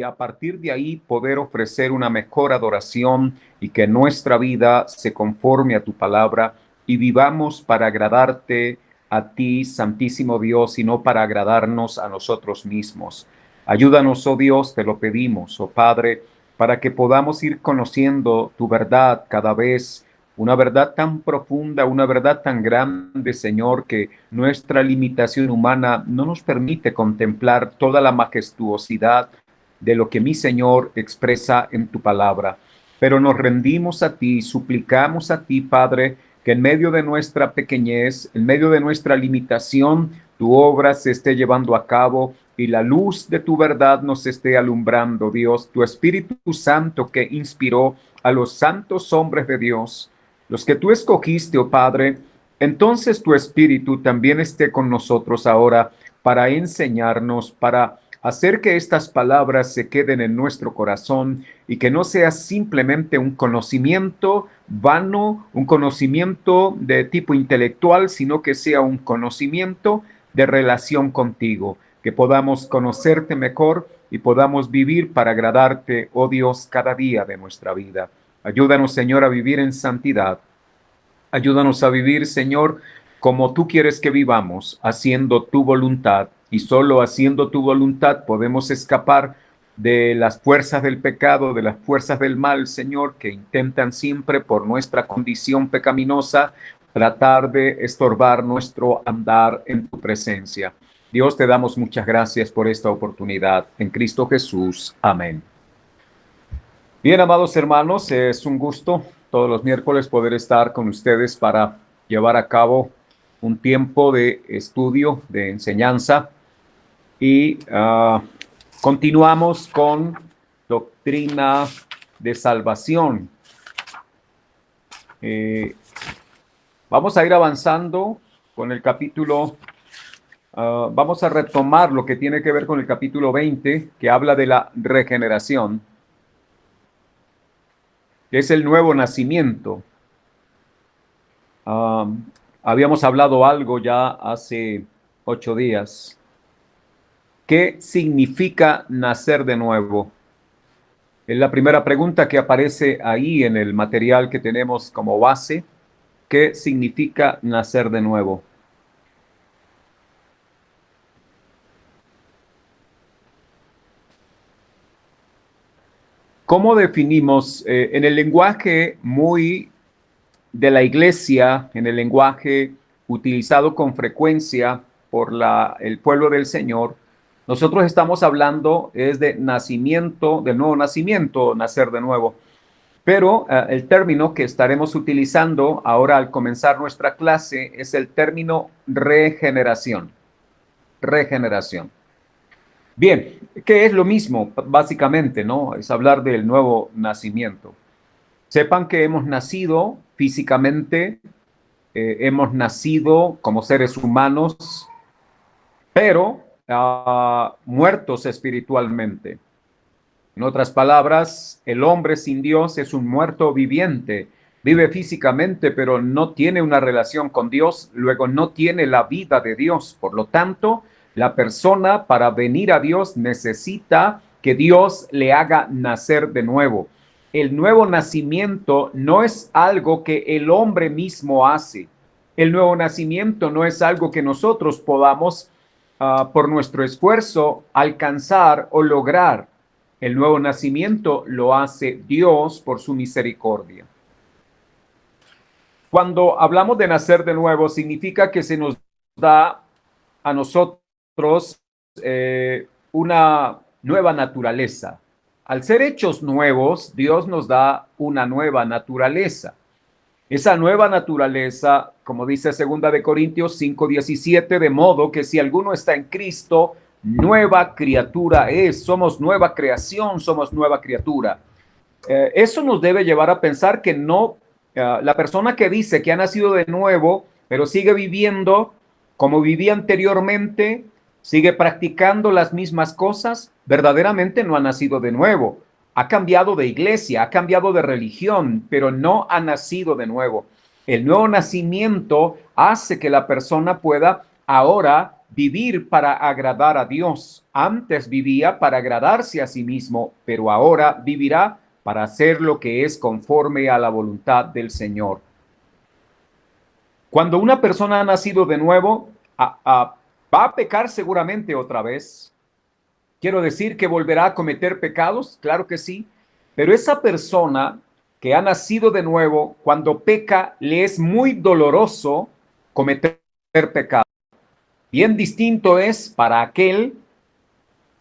a partir de ahí poder ofrecer una mejor adoración y que nuestra vida se conforme a tu palabra y vivamos para agradarte a ti, Santísimo Dios, y no para agradarnos a nosotros mismos. Ayúdanos, oh Dios, te lo pedimos, oh Padre, para que podamos ir conociendo tu verdad cada vez, una verdad tan profunda, una verdad tan grande, Señor, que nuestra limitación humana no nos permite contemplar toda la majestuosidad de lo que mi Señor expresa en tu palabra. Pero nos rendimos a ti, suplicamos a ti, Padre, que en medio de nuestra pequeñez, en medio de nuestra limitación, tu obra se esté llevando a cabo y la luz de tu verdad nos esté alumbrando, Dios, tu Espíritu Santo que inspiró a los santos hombres de Dios, los que tú escogiste, oh Padre. Entonces tu Espíritu también esté con nosotros ahora para enseñarnos, para hacer que estas palabras se queden en nuestro corazón y que no sea simplemente un conocimiento vano, un conocimiento de tipo intelectual, sino que sea un conocimiento de relación contigo, que podamos conocerte mejor y podamos vivir para agradarte, oh Dios, cada día de nuestra vida. Ayúdanos, Señor, a vivir en santidad. Ayúdanos a vivir, Señor, como tú quieres que vivamos, haciendo tu voluntad. Y solo haciendo tu voluntad podemos escapar de las fuerzas del pecado, de las fuerzas del mal, Señor, que intentan siempre por nuestra condición pecaminosa tratar de estorbar nuestro andar en tu presencia. Dios, te damos muchas gracias por esta oportunidad. En Cristo Jesús. Amén. Bien, amados hermanos, es un gusto todos los miércoles poder estar con ustedes para llevar a cabo un tiempo de estudio, de enseñanza y continuamos con doctrina de salvación. Vamos a ir avanzando con el capítulo, vamos a retomar lo que tiene que ver con el capítulo 20, que habla de la regeneración, que es el nuevo nacimiento. Habíamos hablado algo ya hace 8 días. ¿Qué significa nacer de nuevo? Es la primera pregunta que aparece ahí en el material que tenemos como base. ¿Qué significa nacer de nuevo? ¿Cómo definimos en el lenguaje muy de la iglesia, en el lenguaje utilizado con frecuencia por el pueblo del Señor? Nosotros estamos hablando es de nacimiento, del nuevo nacimiento, nacer de nuevo. Pero el término que estaremos utilizando ahora al comenzar nuestra clase es el término regeneración. Regeneración. Bien, ¿qué es lo mismo? Básicamente, ¿no? Es hablar del nuevo nacimiento. Sepan que hemos nacido físicamente, hemos nacido como seres humanos, pero muertos espiritualmente. En otras palabras, el hombre sin Dios es un muerto viviente. Vive físicamente, pero no tiene una relación con Dios, luego no tiene la vida de Dios. Por lo tanto, la persona para venir a Dios necesita que Dios le haga nacer de nuevo. El nuevo nacimiento no es algo que el hombre mismo hace. El nuevo nacimiento no es algo que nosotros podamos, por nuestro esfuerzo, alcanzar o lograr. El nuevo nacimiento lo hace Dios por su misericordia. Cuando hablamos de nacer de nuevo, significa que se nos da a nosotros una nueva naturaleza. Al ser hechos nuevos, Dios nos da una nueva naturaleza. Esa nueva naturaleza, como dice 2 de Corintios 5:17, de modo que si alguno está en Cristo, nueva criatura es. Somos nueva creación, somos nueva criatura. Eso nos debe llevar a pensar que no, la persona que dice que ha nacido de nuevo, pero sigue viviendo como vivía anteriormente, sigue practicando las mismas cosas, verdaderamente no ha nacido de nuevo. Ha cambiado de iglesia, ha cambiado de religión, pero no ha nacido de nuevo. El nuevo nacimiento hace que la persona pueda ahora vivir para agradar a Dios. Antes vivía para agradarse a sí mismo, pero ahora vivirá para hacer lo que es conforme a la voluntad del Señor. Cuando una persona ha nacido de nuevo, va a pecar seguramente otra vez. Quiero decir que volverá a cometer pecados, claro que sí, pero esa persona que ha nacido de nuevo, cuando peca, le es muy doloroso cometer pecado. Bien distinto es para aquel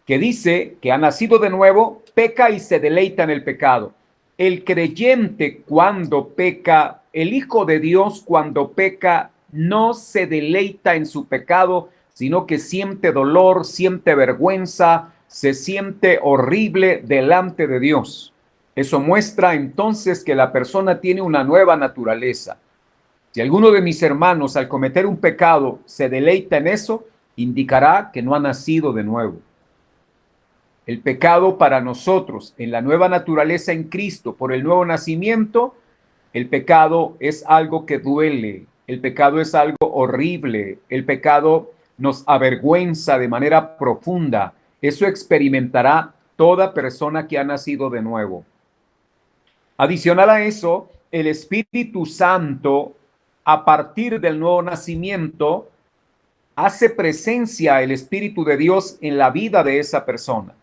que dice que ha nacido de nuevo, peca y se deleita en el pecado. El creyente cuando peca, el Hijo de Dios cuando peca, no se deleita en su pecado, sino que siente dolor, siente vergüenza, se siente horrible delante de Dios. Eso muestra entonces que la persona tiene una nueva naturaleza. Si alguno de mis hermanos al cometer un pecado se deleita en eso, indicará que no ha nacido de nuevo. El pecado para nosotros en la nueva naturaleza en Cristo, por el nuevo nacimiento, el pecado es algo que duele, el pecado es algo horrible, el pecado nos avergüenza de manera profunda. Eso experimentará toda persona que ha nacido de nuevo. Adicional a eso, el Espíritu Santo, a partir del nuevo nacimiento, hace presencia el Espíritu de Dios en la vida de esa persona.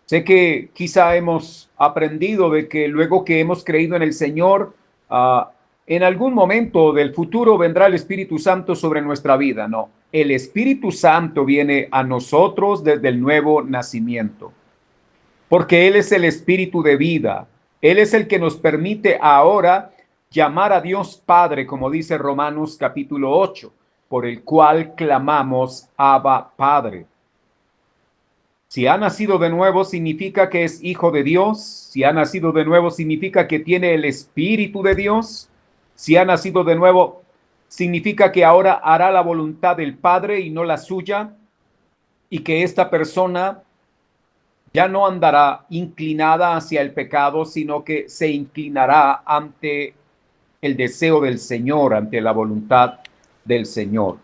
Sé que quizá hemos aprendido de que luego que hemos creído en el Señor, en algún momento del futuro vendrá el Espíritu Santo sobre nuestra vida. No, el Espíritu Santo viene a nosotros desde el nuevo nacimiento, porque Él es el Espíritu de vida. Él es el que nos permite ahora llamar a Dios Padre, como dice Romanos capítulo 8, por el cual clamamos Abba Padre. Si ha nacido de nuevo, significa que es hijo de Dios. Si ha nacido de nuevo, significa que tiene el Espíritu de Dios. Si ha nacido de nuevo, significa que ahora hará la voluntad del Padre y no la suya, y que esta persona ya no andará inclinada hacia el pecado, sino que se inclinará ante el deseo del Señor, ante la voluntad del Señor.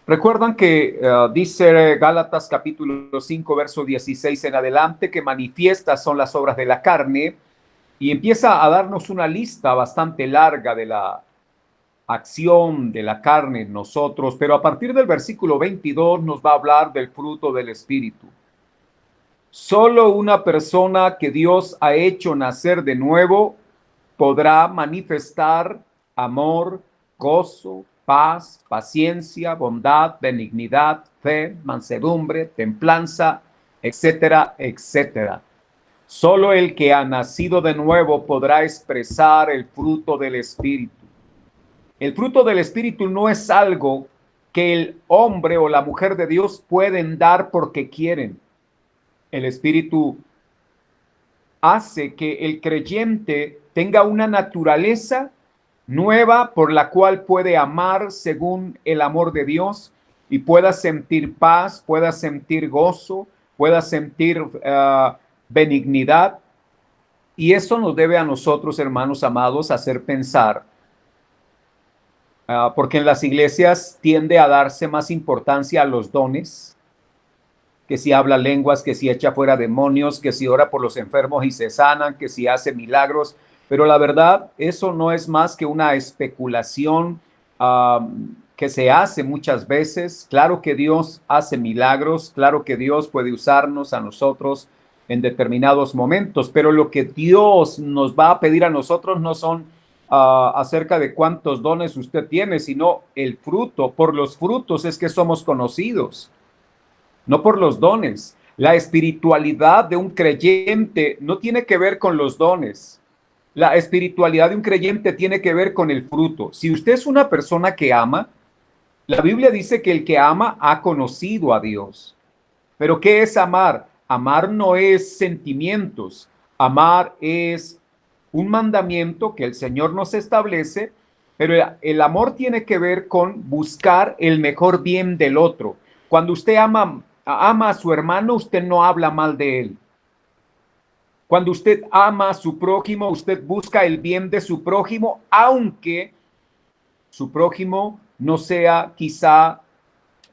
Recuerdan que dice Gálatas capítulo 5, verso 16 en adelante, que manifiestas son las obras de la carne, y empieza a darnos una lista bastante larga de la acción de la carne en nosotros, pero a partir del versículo 22 nos va a hablar del fruto del Espíritu. Solo una persona que Dios ha hecho nacer de nuevo podrá manifestar amor, gozo, paz, paciencia, bondad, benignidad, fe, mansedumbre, templanza, etcétera, etcétera. Solo el que ha nacido de nuevo podrá expresar el fruto del Espíritu. El fruto del Espíritu no es algo que el hombre o la mujer de Dios pueden dar porque quieren. El Espíritu hace que el creyente tenga una naturaleza nueva por la cual puede amar según el amor de Dios y pueda sentir paz, pueda sentir gozo, pueda sentir benignidad. Y eso nos debe a nosotros, hermanos amados, hacer pensar, porque en las iglesias tiende a darse más importancia a los dones, que si habla lenguas, que si echa fuera demonios, que si ora por los enfermos y se sanan, que si hace milagros. Pero la verdad, eso no es más que una especulación que se hace muchas veces. Claro que Dios hace milagros, claro que Dios puede usarnos a nosotros en determinados momentos, pero lo que Dios nos va a pedir a nosotros no son acerca de cuántos dones usted tiene, sino el fruto. Por los frutos es que somos conocidos, no por los dones. La espiritualidad de un creyente no tiene que ver con los dones. La espiritualidad de un creyente tiene que ver con el fruto. Si usted es una persona que ama, la Biblia dice que el que ama ha conocido a Dios. Pero ¿qué es amar? Amar no es sentimientos. Amar es un mandamiento que el Señor nos establece, pero el amor tiene que ver con buscar el mejor bien del otro. Cuando usted ama a su hermano, usted no habla mal de él. Cuando usted ama a su prójimo, usted busca el bien de su prójimo, aunque su prójimo no sea quizá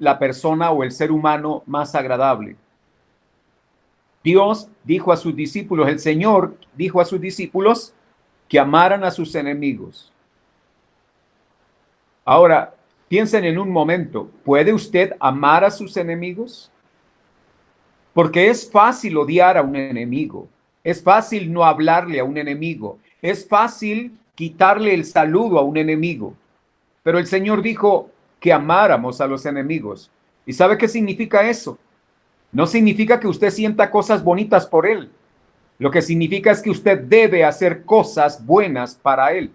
la persona o el ser humano más agradable. Dios dijo a sus discípulos, el Señor dijo a sus discípulos que amaran a sus enemigos. Ahora, piensen en un momento, ¿puede usted amar a sus enemigos? Porque es fácil odiar a un enemigo, es fácil no hablarle a un enemigo, es fácil quitarle el saludo a un enemigo. Pero el Señor dijo que amáramos a los enemigos. ¿Y sabe qué significa eso? No significa que usted sienta cosas bonitas por él. Lo que significa es que usted debe hacer cosas buenas para él.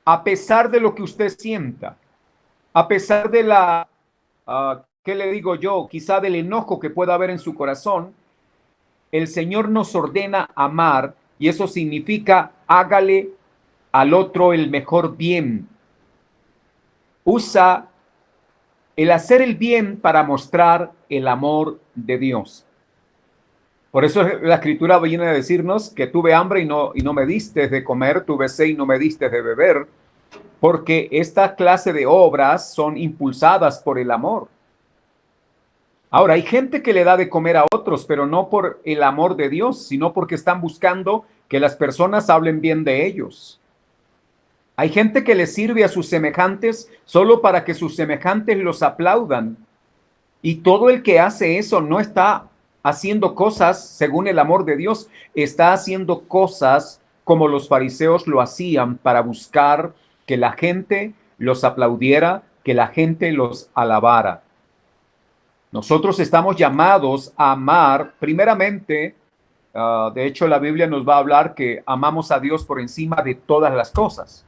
A pesar de lo que usted sienta, a pesar de ¿qué le digo yo? Quizá del enojo que pueda haber en su corazón, el Señor nos ordena amar y eso significa hágale al otro el mejor bien. Usa el hacer el bien para mostrar el amor de Dios. Por eso la escritura viene a decirnos que tuve hambre y no me diste de comer, tuve sed y no me diste de beber, porque esta clase de obras son impulsadas por el amor. Ahora, hay gente que le da de comer a otros, pero no por el amor de Dios, sino porque están buscando que las personas hablen bien de ellos. Hay gente que le sirve a sus semejantes solo para que sus semejantes los aplaudan. Y todo el que hace eso no está haciendo cosas según el amor de Dios, está haciendo cosas como los fariseos lo hacían para buscar que la gente los aplaudiera, que la gente los alabara. Nosotros estamos llamados a amar, primeramente, de hecho la Biblia nos va a hablar que amamos a Dios por encima de todas las cosas.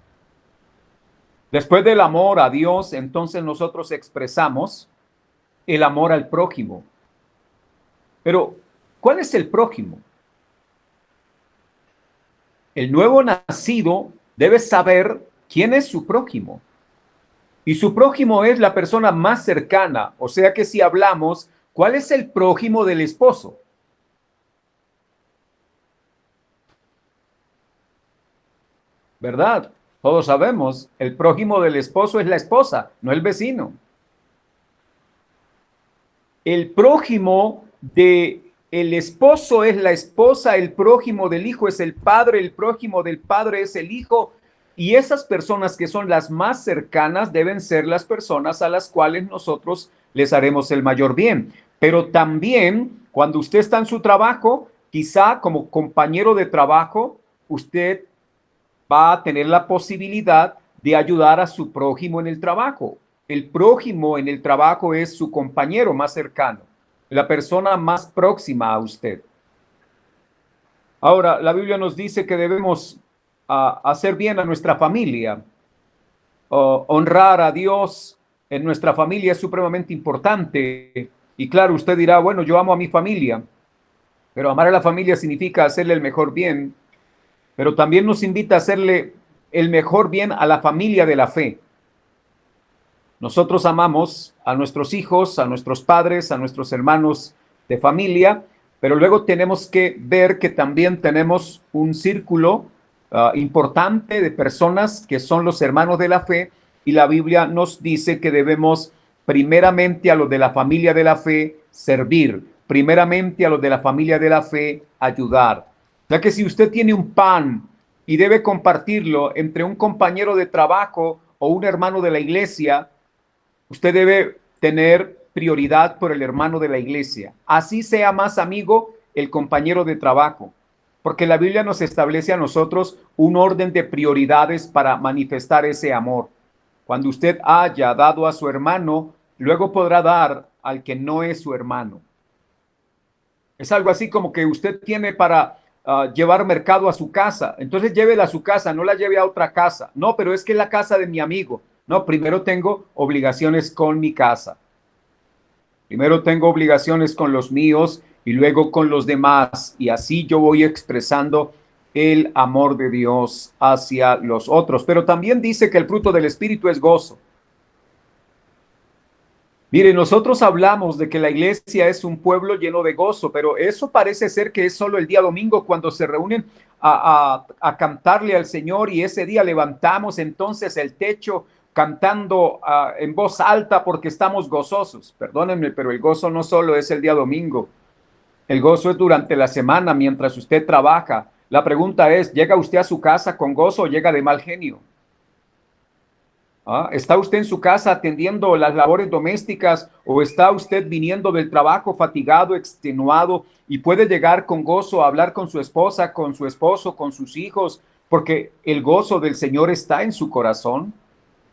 Después del amor a Dios, entonces nosotros expresamos el amor al prójimo. Pero, ¿cuál es el prójimo? El nuevo nacido debe saber quién es su prójimo. Y su prójimo es la persona más cercana. O sea que si hablamos, ¿cuál es el prójimo del esposo? ¿Verdad? Todos sabemos, el prójimo del esposo es la esposa, no el vecino. El prójimo de el esposo es la esposa, el prójimo del hijo es el padre, el prójimo del padre es el hijo. Y esas personas que son las más cercanas deben ser las personas a las cuales nosotros les haremos el mayor bien. Pero también cuando usted está en su trabajo, quizá como compañero de trabajo, usted va a tener la posibilidad de ayudar a su prójimo en el trabajo. El prójimo en el trabajo es su compañero más cercano, la persona más próxima a usted. Ahora, la Biblia nos dice que debemos hacer bien a nuestra familia, honrar a Dios en nuestra familia es supremamente importante. Y claro, usted dirá, bueno, yo amo a mi familia, pero amar a la familia significa hacerle el mejor bien, pero también nos invita a hacerle el mejor bien a la familia de la fe. Nosotros amamos a nuestros hijos, a nuestros padres, a nuestros hermanos de familia, pero luego tenemos que ver que también tenemos un círculo importante de personas que son los hermanos de la fe y la Biblia nos dice que debemos primeramente a los de la familia de la fe servir, primeramente a los de la familia de la fe ayudar. O sea que si usted tiene un pan y debe compartirlo entre un compañero de trabajo o un hermano de la iglesia, usted debe tener prioridad por el hermano de la iglesia. Así sea más amigo el compañero de trabajo. Porque la Biblia nos establece a nosotros un orden de prioridades para manifestar ese amor. Cuando usted haya dado a su hermano, luego podrá dar al que no es su hermano. Es algo así como que usted tiene para llevar mercado a su casa. Entonces llévela a su casa, no la lleve a otra casa. No, pero es que es la casa de mi amigo. No, primero tengo obligaciones con mi casa. Primero tengo obligaciones con los míos y luego con los demás. Y así yo voy expresando el amor de Dios hacia los otros. Pero también dice que el fruto del Espíritu es gozo. Mire, nosotros hablamos de que la iglesia es un pueblo lleno de gozo, pero eso parece ser que es solo el día domingo cuando se reúnen a cantarle al Señor y ese día levantamos entonces el techo cantando en voz alta porque estamos gozosos. Perdónenme, pero el gozo no solo es el día domingo. El gozo es durante la semana mientras usted trabaja. La pregunta es, ¿llega usted a su casa con gozo o llega de mal genio? ¿Está usted en su casa atendiendo las labores domésticas o está usted viniendo del trabajo fatigado, extenuado y puede llegar con gozo a hablar con su esposa, con su esposo, con sus hijos, porque el gozo del Señor está en su corazón?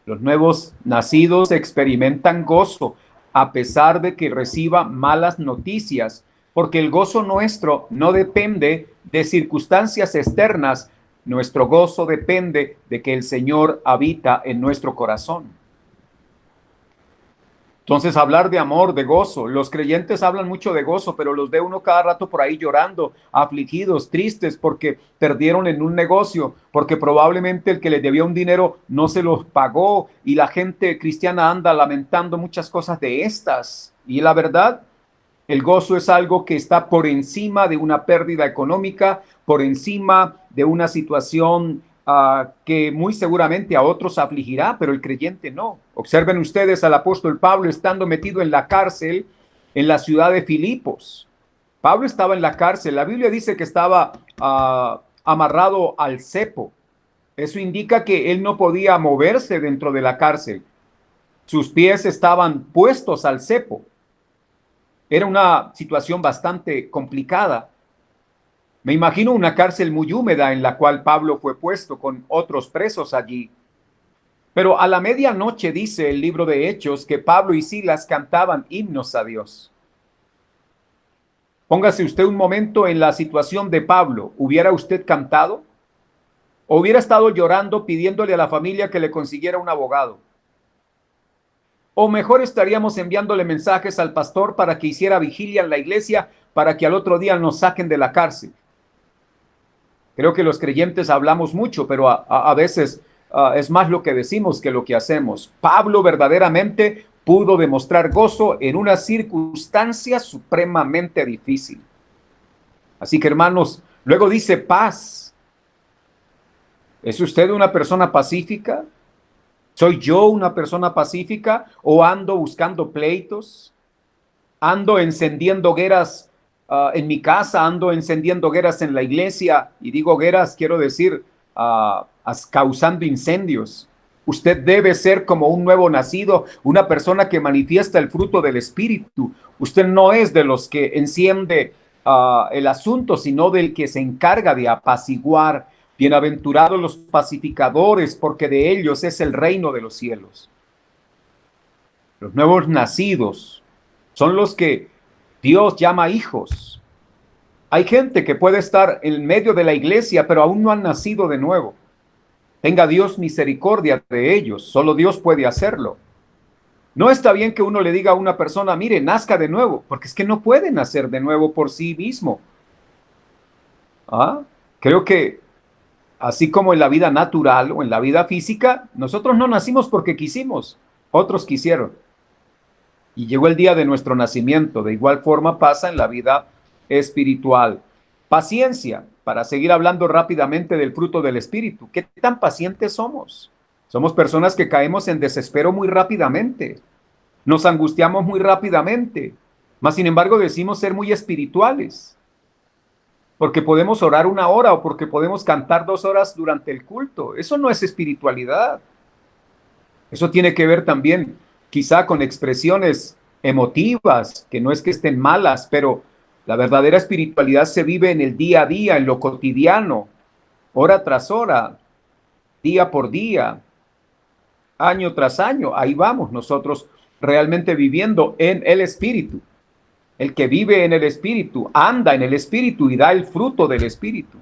Los nuevos nacidos experimentan gozo a pesar de que reciba malas noticias, porque el gozo nuestro no depende de circunstancias externas. Nuestro gozo depende de que el Señor habita en nuestro corazón. Entonces, hablar de amor, de gozo. Los creyentes hablan mucho de gozo, pero los ve uno cada rato por ahí llorando, afligidos, tristes, porque perdieron en un negocio, porque probablemente el que les debía un dinero no se los pagó y la gente cristiana anda lamentando muchas cosas de estas. Y la verdad, el gozo es algo que está por encima de una pérdida económica, por encima de una situación que muy seguramente a otros afligirá, pero el creyente no. Observen ustedes al apóstol Pablo estando metido en la cárcel en la ciudad de Filipos. Pablo estaba en la cárcel. La Biblia dice que estaba amarrado al cepo. Eso indica que él no podía moverse dentro de la cárcel. Sus pies estaban puestos al cepo. Era una situación bastante complicada. Me imagino una cárcel muy húmeda en la cual Pablo fue puesto con otros presos allí. Pero a la medianoche dice el libro de Hechos que Pablo y Silas cantaban himnos a Dios. Póngase usted un momento en la situación de Pablo. ¿Hubiera usted cantado? ¿O hubiera estado llorando pidiéndole a la familia que le consiguiera un abogado? O mejor estaríamos enviándole mensajes al pastor para que hiciera vigilia en la iglesia para que al otro día nos saquen de la cárcel. Creo que los creyentes hablamos mucho, pero a veces es más lo que decimos que lo que hacemos. Pablo verdaderamente pudo demostrar gozo en una circunstancia supremamente difícil. Así que, hermanos, luego dice paz. ¿Es usted una persona pacífica? ¿Soy yo una persona pacífica o ando buscando pleitos? ¿Ando encendiendo hogueras en mi casa? ¿Ando encendiendo hogueras en la iglesia? Y digo hogueras, quiero decir, causando incendios. Usted debe ser como un nuevo nacido, una persona que manifiesta el fruto del Espíritu. Usted no es de los que enciende el asunto, sino del que se encarga de apaciguar. Bienaventurados los pacificadores, porque de ellos es el reino de los cielos. Los nuevos nacidos son los que Dios llama hijos. Hay gente que puede estar en medio de la iglesia, pero aún no han nacido de nuevo. Tenga Dios misericordia de ellos, solo Dios puede hacerlo. No está bien que uno le diga a una persona, mire, nazca de nuevo, porque es que no puede nacer de nuevo por sí mismo. Creo que así como en la vida natural o en la vida física, nosotros no nacimos porque quisimos, otros quisieron. Y llegó el día de nuestro nacimiento. De igual forma pasa en la vida espiritual. Paciencia, para seguir hablando rápidamente del fruto del Espíritu. ¿Qué tan pacientes somos? Somos personas que caemos en desespero muy rápidamente. Nos angustiamos muy rápidamente. Mas, sin embargo, decimos ser muy espirituales. Porque podemos orar 1 hora o porque podemos cantar 2 horas durante el culto. Eso no es espiritualidad. Eso tiene que ver también quizá con expresiones emotivas, que no es que estén malas, pero la verdadera espiritualidad se vive en el día a día, en lo cotidiano, hora tras hora, día por día, año tras año. Ahí vamos nosotros realmente viviendo en el Espíritu. El que vive en el Espíritu, anda en el Espíritu y da el fruto del Espíritu.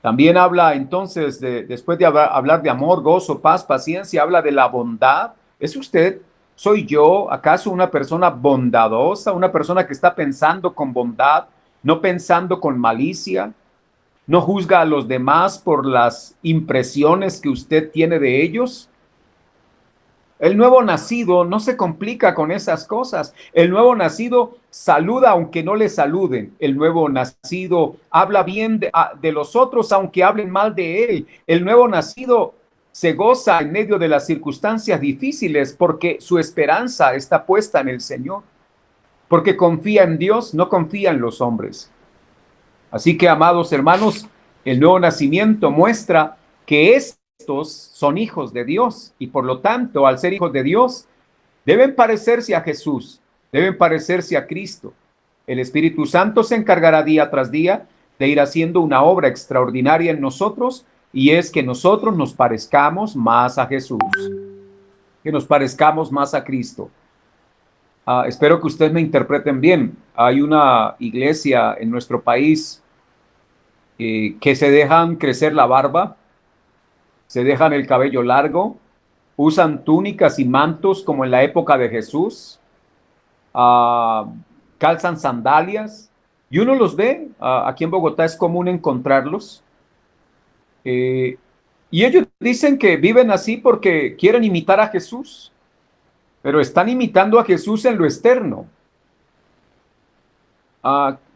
También habla entonces, después de hablar de amor, gozo, paz, paciencia, habla de la bondad. ¿Es usted, soy yo, acaso una persona bondadosa, una persona que está pensando con bondad, no pensando con malicia? ¿No juzga a los demás por las impresiones que usted tiene de ellos? El nuevo nacido no se complica con esas cosas. El nuevo nacido saluda aunque no le saluden. El nuevo nacido habla bien de los otros aunque hablen mal de él. El nuevo nacido se goza en medio de las circunstancias difíciles porque su esperanza está puesta en el Señor. Porque confía en Dios, no confía en los hombres. Así que, amados hermanos, el nuevo nacimiento muestra que estos son hijos de Dios y por lo tanto, al ser hijos de Dios, deben parecerse a Jesús, deben parecerse a Cristo. El Espíritu Santo se encargará día tras día de ir haciendo una obra extraordinaria en nosotros y es que nosotros nos parezcamos más a Jesús, que nos parezcamos más a Cristo. Espero que ustedes me interpreten bien. Hay una iglesia en nuestro país que se dejan crecer la barba, se dejan el cabello largo, usan túnicas y mantos como en la época de Jesús, uh, calzan sandalias y uno los ve. Aquí en Bogotá es común encontrarlos. Eh, y ellos dicen que viven así porque quieren imitar a Jesús, pero están imitando a Jesús en lo externo.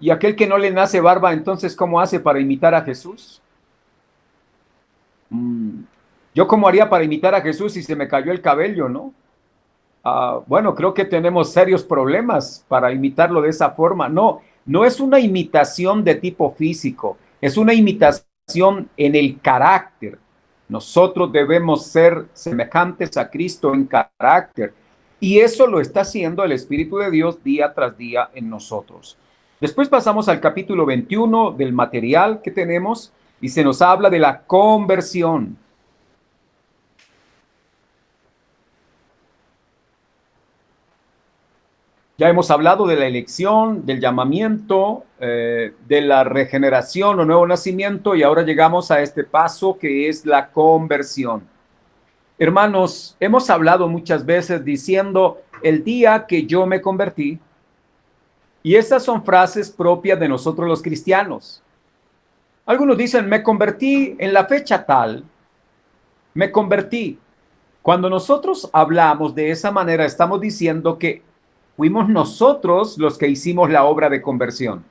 Y aquel que no le nace barba, entonces, ¿cómo hace para imitar a Jesús? Yo cómo haría para imitar a Jesús si se me cayó el cabello, ¿no? Bueno, creo que tenemos serios problemas para imitarlo de esa forma. No, no es una imitación de tipo físico, es una imitación en el carácter. Nosotros debemos ser semejantes a Cristo en carácter. Y eso lo está haciendo el Espíritu de Dios día tras día en nosotros. Después pasamos al capítulo 21 del material que tenemos y se nos habla de la conversión. Ya hemos hablado de la elección, del llamamiento, de la regeneración o nuevo nacimiento y ahora llegamos a este paso que es la conversión. Hermanos, hemos hablado muchas veces diciendo el día que yo me convertí y estas son frases propias de nosotros los cristianos. Algunos dicen me convertí en la fecha tal, me convertí. Cuando nosotros hablamos de esa manera estamos diciendo que fuimos nosotros los que hicimos la obra de conversión.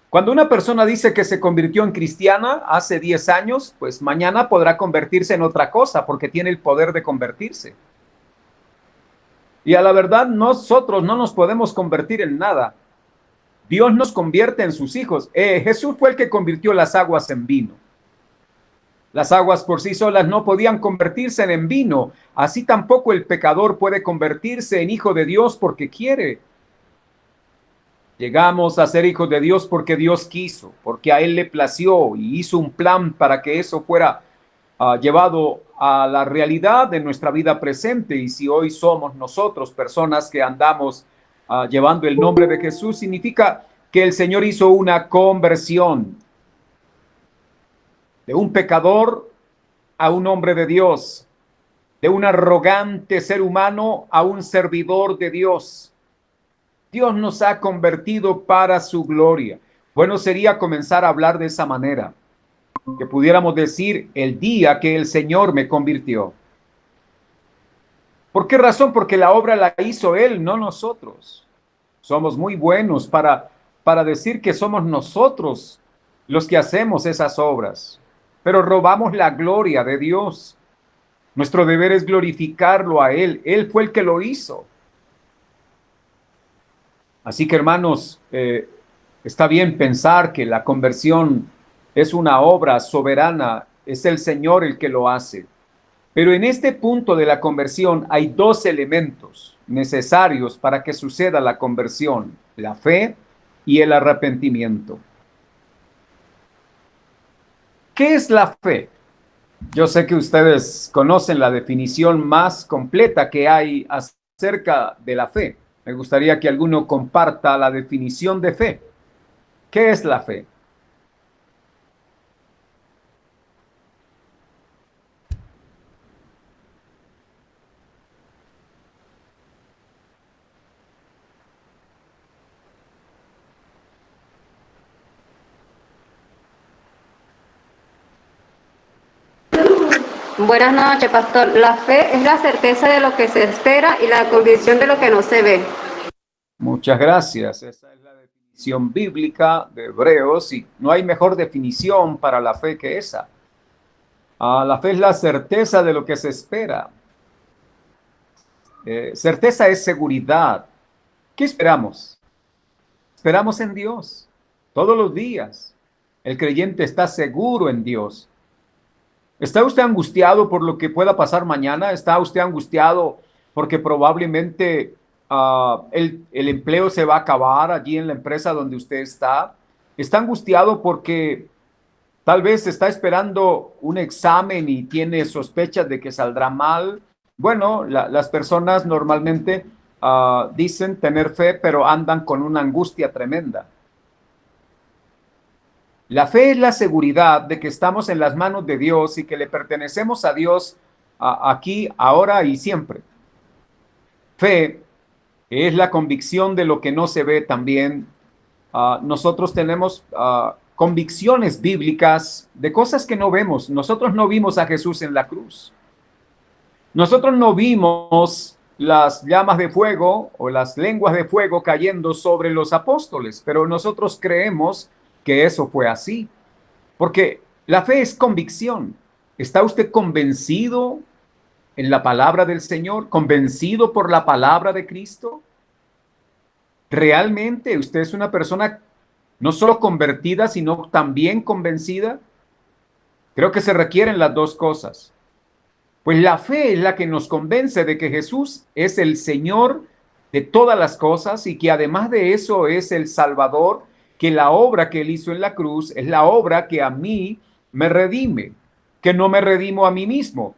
Cuando una persona dice que se convirtió en cristiana hace 10 años, pues mañana podrá convertirse en otra cosa porque tiene el poder de convertirse. Y a la verdad, nosotros no nos podemos convertir en nada. Dios nos convierte en sus hijos. Jesús fue el que convirtió las aguas en vino. Las aguas por sí solas no podían convertirse en vino. Así tampoco el pecador puede convertirse en hijo de Dios porque quiere. Llegamos a ser hijos de Dios porque Dios quiso, porque a Él le plació y hizo un plan para que eso fuera llevado a la realidad de nuestra vida presente. Y si hoy somos nosotros personas que andamos llevando el nombre de Jesús, significa que el Señor hizo una conversión de un pecador a un hombre de Dios, de un arrogante ser humano a un servidor de Dios. Dios nos ha convertido para su gloria. Bueno, sería comenzar a hablar de esa manera, que pudiéramos decir el día que el Señor me convirtió. ¿Por qué razón? Porque la obra la hizo Él, no nosotros. Somos muy buenos para decir que somos nosotros los que hacemos esas obras, pero robamos la gloria de Dios. Nuestro deber es glorificarlo a Él. Él fue el que lo hizo. Así que, hermanos, está bien pensar que la conversión es una obra soberana, es el Señor el que lo hace. Pero en este punto de la conversión hay dos elementos necesarios para que suceda la conversión: la fe y el arrepentimiento. ¿Qué es la fe? Yo sé que ustedes conocen la definición más completa que hay acerca de la fe. Me gustaría que alguno comparta la definición de fe. ¿Qué es la fe? Buenas noches, pastor. La fe es la certeza de lo que se espera y la convicción de lo que no se ve. Muchas gracias. Esa es la definición bíblica de Hebreos y no hay mejor definición para la fe que esa. La fe es la certeza de lo que se espera. Certeza es seguridad. ¿Qué esperamos? Esperamos en Dios todos los días. El creyente está seguro en Dios. ¿Está usted angustiado por lo que pueda pasar mañana? ¿Está usted angustiado porque probablemente el empleo se va a acabar allí en la empresa donde usted está? ¿Está angustiado porque tal vez está esperando un examen y tiene sospechas de que saldrá mal? Bueno, las personas normalmente dicen tener fe, pero andan con una angustia tremenda. La fe es la seguridad de que estamos en las manos de Dios y que le pertenecemos a Dios aquí, ahora y siempre. Fe es la convicción de lo que no se ve también. Nosotros tenemos convicciones bíblicas de cosas que no vemos. Nosotros no vimos a Jesús en la cruz. Nosotros no vimos las llamas de fuego o las lenguas de fuego cayendo sobre los apóstoles, pero nosotros creemos que eso fue así. Porque la fe es convicción. ¿Está usted convencido en la palabra del Señor? ¿Convencido por la palabra de Cristo? ¿Realmente usted es una persona no solo convertida, sino también convencida? Creo que se requieren las dos cosas. Pues la fe es la que nos convence de que Jesús es el Señor de todas las cosas y que además de eso es el Salvador, que la obra que Él hizo en la cruz es la obra que a mí me redime, que no me redimo a mí mismo,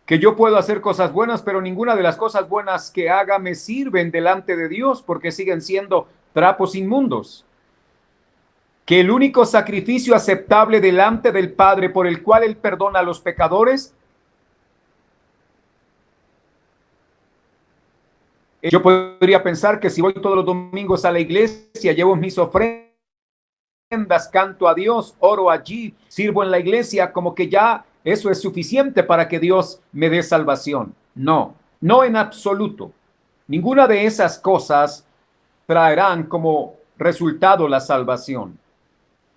que yo puedo hacer cosas buenas, pero ninguna de las cosas buenas que haga me sirven delante de Dios porque siguen siendo trapos inmundos. Que el único sacrificio aceptable delante del Padre por el cual Él perdona a los pecadores, yo podría pensar que si voy todos los domingos a la iglesia, llevo mis ofrendas, canto a Dios, oro allí, sirvo en la iglesia, como que ya eso es suficiente para que Dios me dé salvación. No, no en absoluto. Ninguna de esas cosas traerán como resultado la salvación.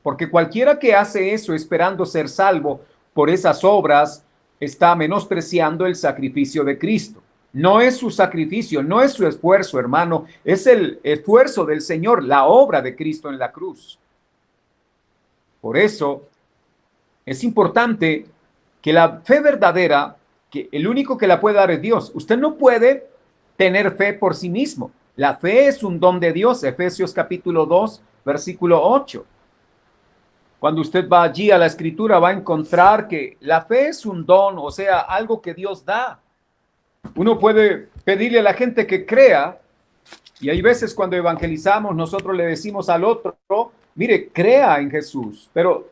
Porque cualquiera que hace eso esperando ser salvo por esas obras está menospreciando el sacrificio de Cristo. No es su sacrificio, no es su esfuerzo, hermano, es el esfuerzo del Señor, la obra de Cristo en la cruz. Por eso es importante que la fe verdadera, que el único que la puede dar es Dios. Usted no puede tener fe por sí mismo. La fe es un don de Dios, Efesios capítulo 2, versículo 8. Cuando usted va allí a la escritura va a encontrar que la fe es un don, o sea, algo que Dios da. Uno puede pedirle a la gente que crea, y hay veces cuando evangelizamos nosotros le decimos al otro, mire, crea en Jesús, pero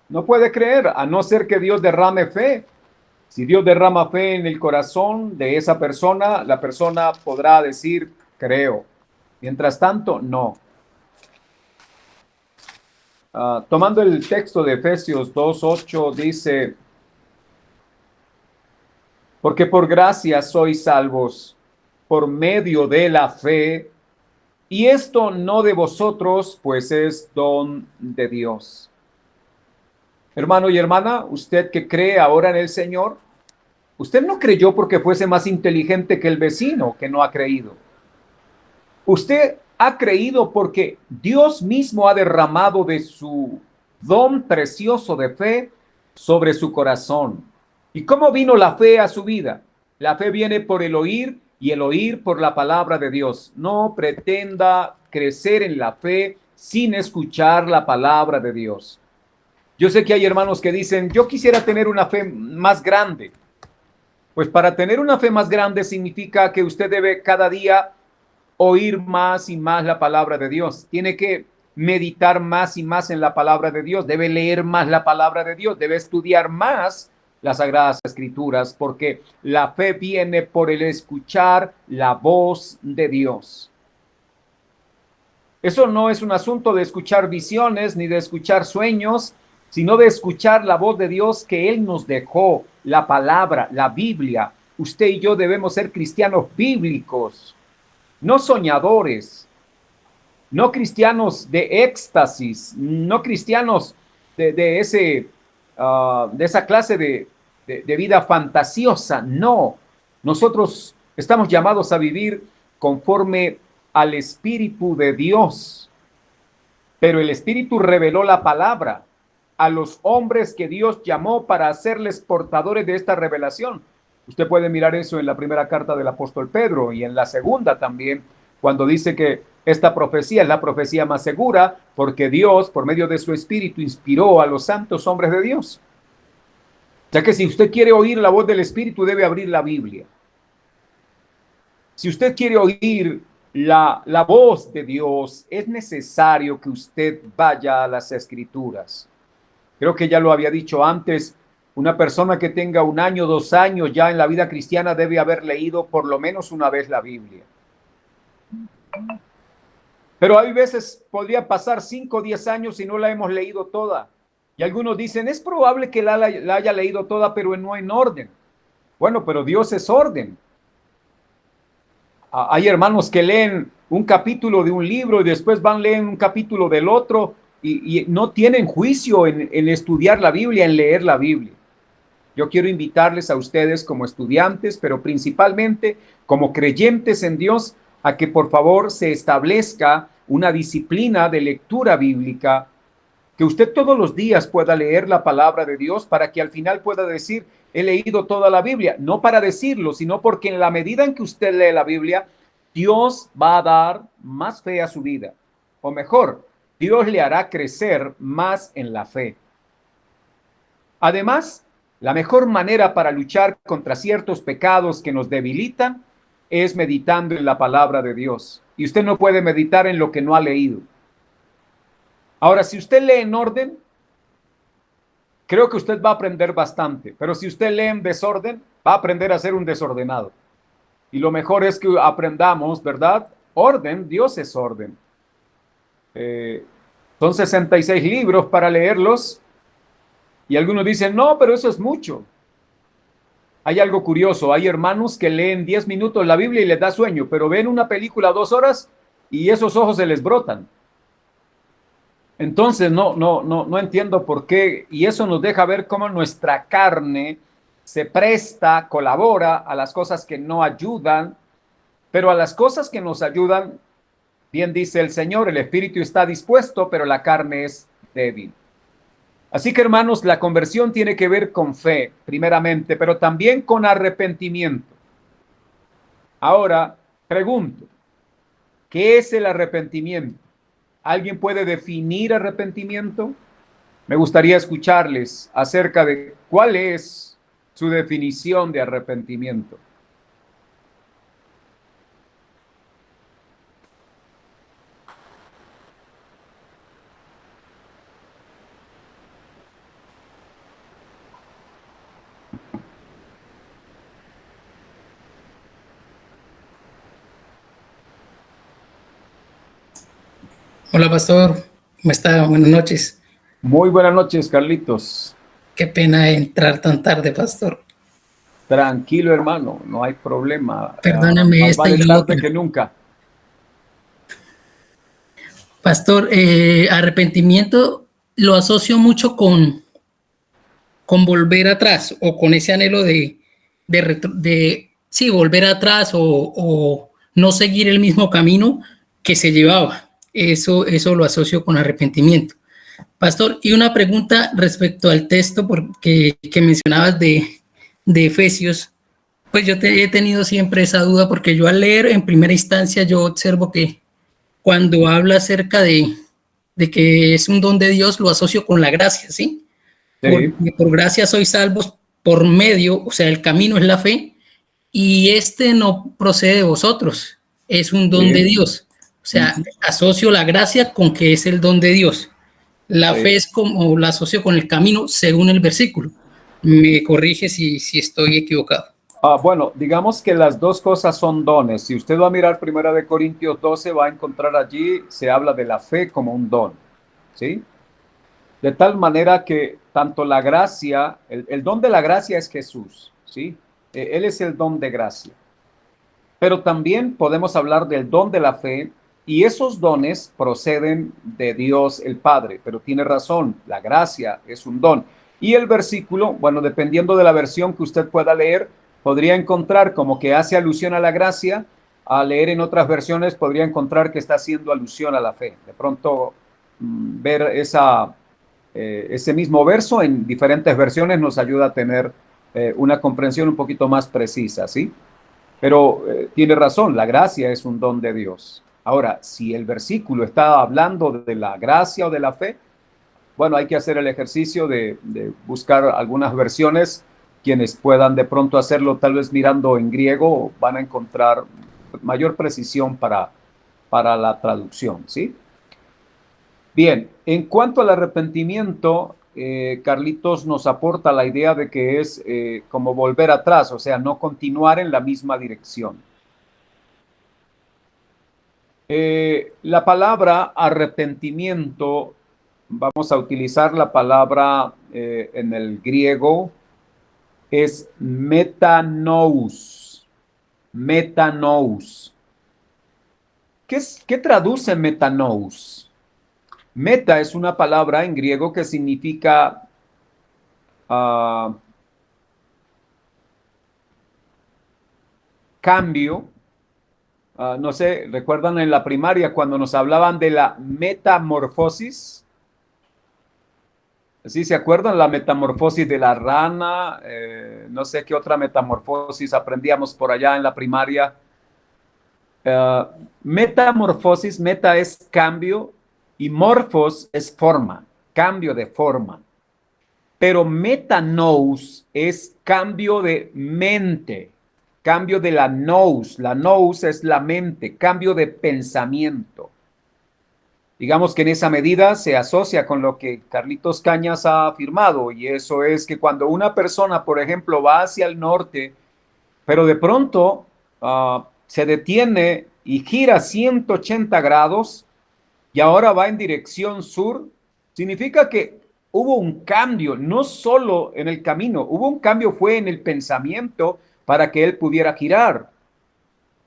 no puede creer a no ser que Dios derrame fe. Si Dios derrama fe en el corazón de esa persona, la persona podrá decir, creo. Mientras tanto, no. Tomando el texto de Efesios 2:8 dice, porque por gracia sois salvos por medio de la fe, y esto no de vosotros, pues es don de Dios. Hermano y hermana, usted que cree ahora en el Señor, usted no creyó porque fuese más inteligente que el vecino que no ha creído. Usted ha creído porque Dios mismo ha derramado de su don precioso de fe sobre su corazón. ¿Y cómo vino la fe a su vida? La fe viene por el oír y el oír por la palabra de Dios. No pretenda crecer en la fe sin escuchar la palabra de Dios. Yo sé que hay hermanos que dicen, yo quisiera tener una fe más grande. Pues para tener una fe más grande significa que usted debe cada día oír más y más la palabra de Dios. Tiene que meditar más y más en la palabra de Dios. Debe leer más la palabra de Dios. Debe estudiar más las Sagradas Escrituras, porque la fe viene por el escuchar la voz de Dios. Eso no es un asunto de escuchar visiones ni de escuchar sueños, sino de escuchar la voz de Dios que Él nos dejó la palabra, la Biblia. Usted y yo debemos ser cristianos bíblicos, no soñadores, no cristianos de éxtasis, no cristianos de esa clase de vida fantasiosa. No, nosotros estamos llamados a vivir conforme al Espíritu de Dios. Pero el Espíritu reveló la palabra a los hombres que Dios llamó para hacerles portadores de esta revelación. Usted puede mirar eso en la primera carta del apóstol Pedro y en la segunda también, cuando dice que esta profecía es la profecía más segura porque Dios, por medio de su Espíritu, inspiró a los santos hombres de Dios. Ya que si usted quiere oír la voz del Espíritu, debe abrir la Biblia. Si usted quiere oír la voz de Dios, es necesario que usted vaya a las Escrituras. Creo que ya lo había dicho antes, una persona que tenga 1 año, 2 años ya en la vida cristiana debe haber leído por lo menos una vez la Biblia. Pero hay veces, podría pasar 5 o 10 años y no la hemos leído toda. Y algunos dicen, es probable que la haya leído toda, pero no en orden. Bueno, pero Dios es orden. Hay hermanos que leen un capítulo de un libro y después van a leer un capítulo del otro y no tienen juicio en estudiar la Biblia, en leer la Biblia. Yo quiero invitarles a ustedes como estudiantes, pero principalmente como creyentes en Dios, a que por favor se establezca una disciplina de lectura bíblica, que usted todos los días pueda leer la palabra de Dios para que al final pueda decir, he leído toda la Biblia, no para decirlo, sino porque en la medida en que usted lee la Biblia, Dios va a dar más fe a su vida, o mejor, Dios le hará crecer más en la fe. Además, la mejor manera para luchar contra ciertos pecados que nos debilitan es meditando en la palabra de Dios. Y usted no puede meditar en lo que no ha leído. Ahora, si usted lee en orden, creo que usted va a aprender bastante. Pero si usted lee en desorden, va a aprender a ser un desordenado. Y lo mejor es que aprendamos, ¿verdad? Orden, Dios es orden. Son 66 libros para leerlos. Y algunos dicen, no, pero eso es mucho. Hay algo curioso, hay hermanos que leen 10 minutos la Biblia y les da sueño, pero ven una película 2 horas y esos ojos se les brotan. Entonces no entiendo por qué, y eso nos deja ver cómo nuestra carne se presta, colabora a las cosas que no ayudan, pero a las cosas que nos ayudan, bien dice el Señor, el espíritu está dispuesto, pero la carne es débil. Así que hermanos, la conversión tiene que ver con fe, primeramente, pero también con arrepentimiento. Ahora, pregunto, ¿qué es el arrepentimiento? ¿Alguien puede definir arrepentimiento? Me gustaría escucharles acerca de cuál es su definición de arrepentimiento. Hola, pastor. ¿Cómo está? Buenas noches. Muy buenas noches, Carlitos. Qué pena entrar tan tarde, pastor. Tranquilo, hermano, no hay problema. Perdóneme Más esta y vale tarde otra. que nunca. Pastor, arrepentimiento lo asocio mucho con volver atrás o con ese anhelo sí, volver atrás o no seguir el mismo camino que se llevaba. Eso lo asocio con arrepentimiento. Pastor, y una pregunta respecto al texto que mencionabas de Efesios. Pues yo he tenido siempre esa duda porque yo al leer en primera instancia yo observo que cuando habla acerca de que es un don de Dios lo asocio con la gracia, ¿sí? Sí. Por gracia sois salvos por medio, o sea, el camino es la fe y este no procede de vosotros, es un don de Dios. O sea, asocio la gracia con que es el don de Dios. La fe es como la asocio con el camino según el versículo. Me corrige si estoy equivocado. Bueno, digamos que las dos cosas son dones. Si usted va a mirar 1 Corintios 12, va a encontrar allí, se habla de la fe como un don, ¿sí? De tal manera que tanto la gracia, el don de la gracia es Jesús, ¿sí? Él es el don de gracia. Pero también podemos hablar del don de la fe y esos dones proceden de Dios el Padre. Pero tiene razón, la gracia es un don. Y el versículo, bueno, dependiendo de la versión que usted pueda leer, podría encontrar como que hace alusión a la gracia. A leer en otras versiones podría encontrar que está haciendo alusión a la fe. De pronto, ver ese mismo verso en diferentes versiones nos ayuda a tener una comprensión un poquito más precisa, ¿sí? Pero tiene razón, la gracia es un don de Dios. Ahora, si el versículo está hablando de la gracia o de la fe, bueno, hay que hacer el ejercicio de buscar algunas versiones. Quienes puedan de pronto hacerlo, tal vez mirando en griego, van a encontrar mayor precisión para la traducción, ¿sí? Bien, en cuanto al arrepentimiento, Carlitos nos aporta la idea de que es como volver atrás, o sea, no continuar en la misma dirección. La palabra arrepentimiento, vamos a utilizar la palabra en el griego, es metanous. Metanous. ¿Qué traduce metanous? Meta es una palabra en griego que significa cambio. No sé, ¿recuerdan en la primaria cuando nos hablaban de la metamorfosis? ¿Sí se acuerdan? La metamorfosis de la rana, no sé qué otra metamorfosis aprendíamos por allá en la primaria. Metamorfosis, meta es cambio y morfos es forma, cambio de forma. Pero metanous es cambio de mente, cambio de la nous es la mente, cambio de pensamiento. Digamos que en esa medida se asocia con lo que Carlitos Cañas ha afirmado, y eso es que cuando una persona, por ejemplo, va hacia el norte, pero de pronto se detiene y gira 180 grados y ahora va en dirección sur, significa que hubo un cambio, no solo en el camino, hubo un cambio, fue en el pensamiento para que él pudiera girar.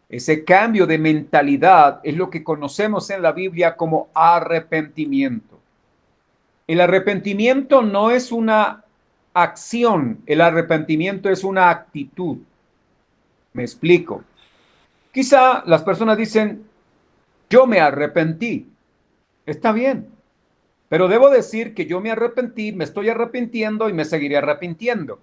Ese cambio de mentalidad es lo que conocemos en la Biblia como arrepentimiento. El arrepentimiento no es una acción, el arrepentimiento es una actitud. Me explico. Quizá las personas dicen, yo me arrepentí. Está bien, pero debo decir que yo me arrepentí, me estoy arrepintiendo y me seguiré arrepintiendo.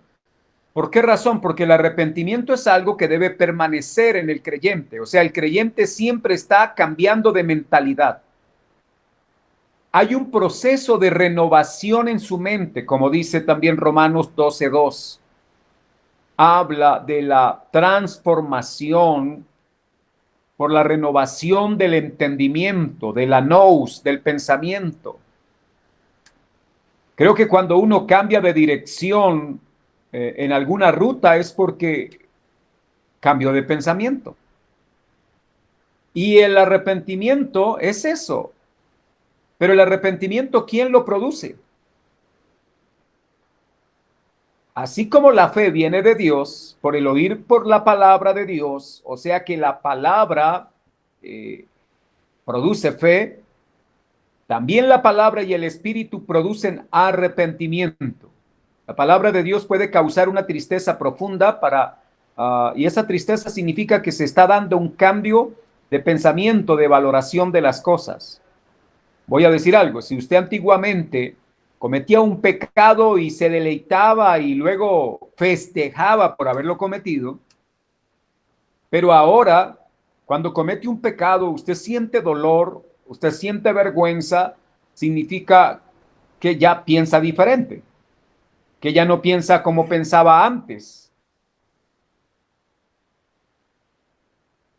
¿Por qué razón? Porque el arrepentimiento es algo que debe permanecer en el creyente. O sea, el creyente siempre está cambiando de mentalidad. Hay un proceso de renovación en su mente, como dice también Romanos 12:2. Habla de la transformación por la renovación del entendimiento, de la nous, del pensamiento. Creo que cuando uno cambia de dirección en alguna ruta es porque cambió de pensamiento. Y el arrepentimiento es eso. Pero el arrepentimiento, ¿quién lo produce? Así como la fe viene de Dios, por el oír por la palabra de Dios, o sea que la palabra produce fe, también la palabra y el espíritu producen arrepentimiento. La palabra de Dios puede causar una tristeza profunda y esa tristeza significa que se está dando un cambio de pensamiento, de valoración de las cosas. Voy a decir algo, si usted antiguamente cometía un pecado y se deleitaba y luego festejaba por haberlo cometido, pero ahora, cuando comete un pecado, usted siente dolor, usted siente vergüenza, significa que ya piensa diferente, que ya no piensa como pensaba antes.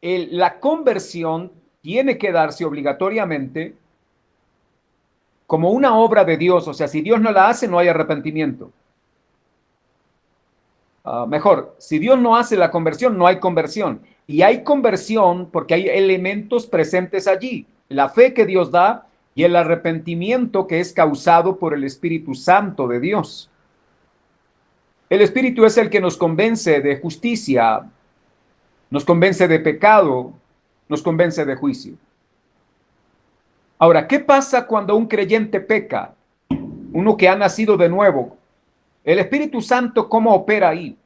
La conversión tiene que darse obligatoriamente como una obra de Dios, o sea, si Dios no la hace, no hay arrepentimiento. Mejor, si Dios no hace la conversión, no hay conversión. Y hay conversión porque hay elementos presentes allí. La fe que Dios da y el arrepentimiento que es causado por el Espíritu Santo de Dios. El Espíritu es el que nos convence de justicia, nos convence de pecado, nos convence de juicio. Ahora, ¿qué pasa cuando un creyente peca? Uno que ha nacido de nuevo. El Espíritu Santo, ¿cómo opera ahí?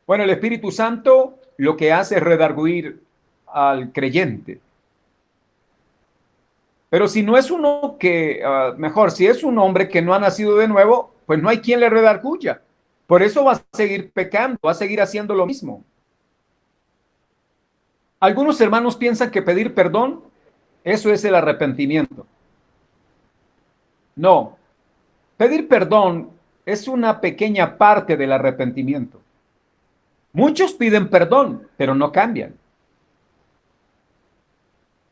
Bueno, el Espíritu Santo lo que hace es redarguir al creyente. Pero si no es uno que, mejor, si es un hombre que no ha nacido de nuevo, pues no hay quien le redarguya. Por eso va a seguir pecando, va a seguir haciendo lo mismo. Algunos hermanos piensan que pedir perdón, eso es el arrepentimiento. No, pedir perdón es una pequeña parte del arrepentimiento. Muchos piden perdón, pero no cambian.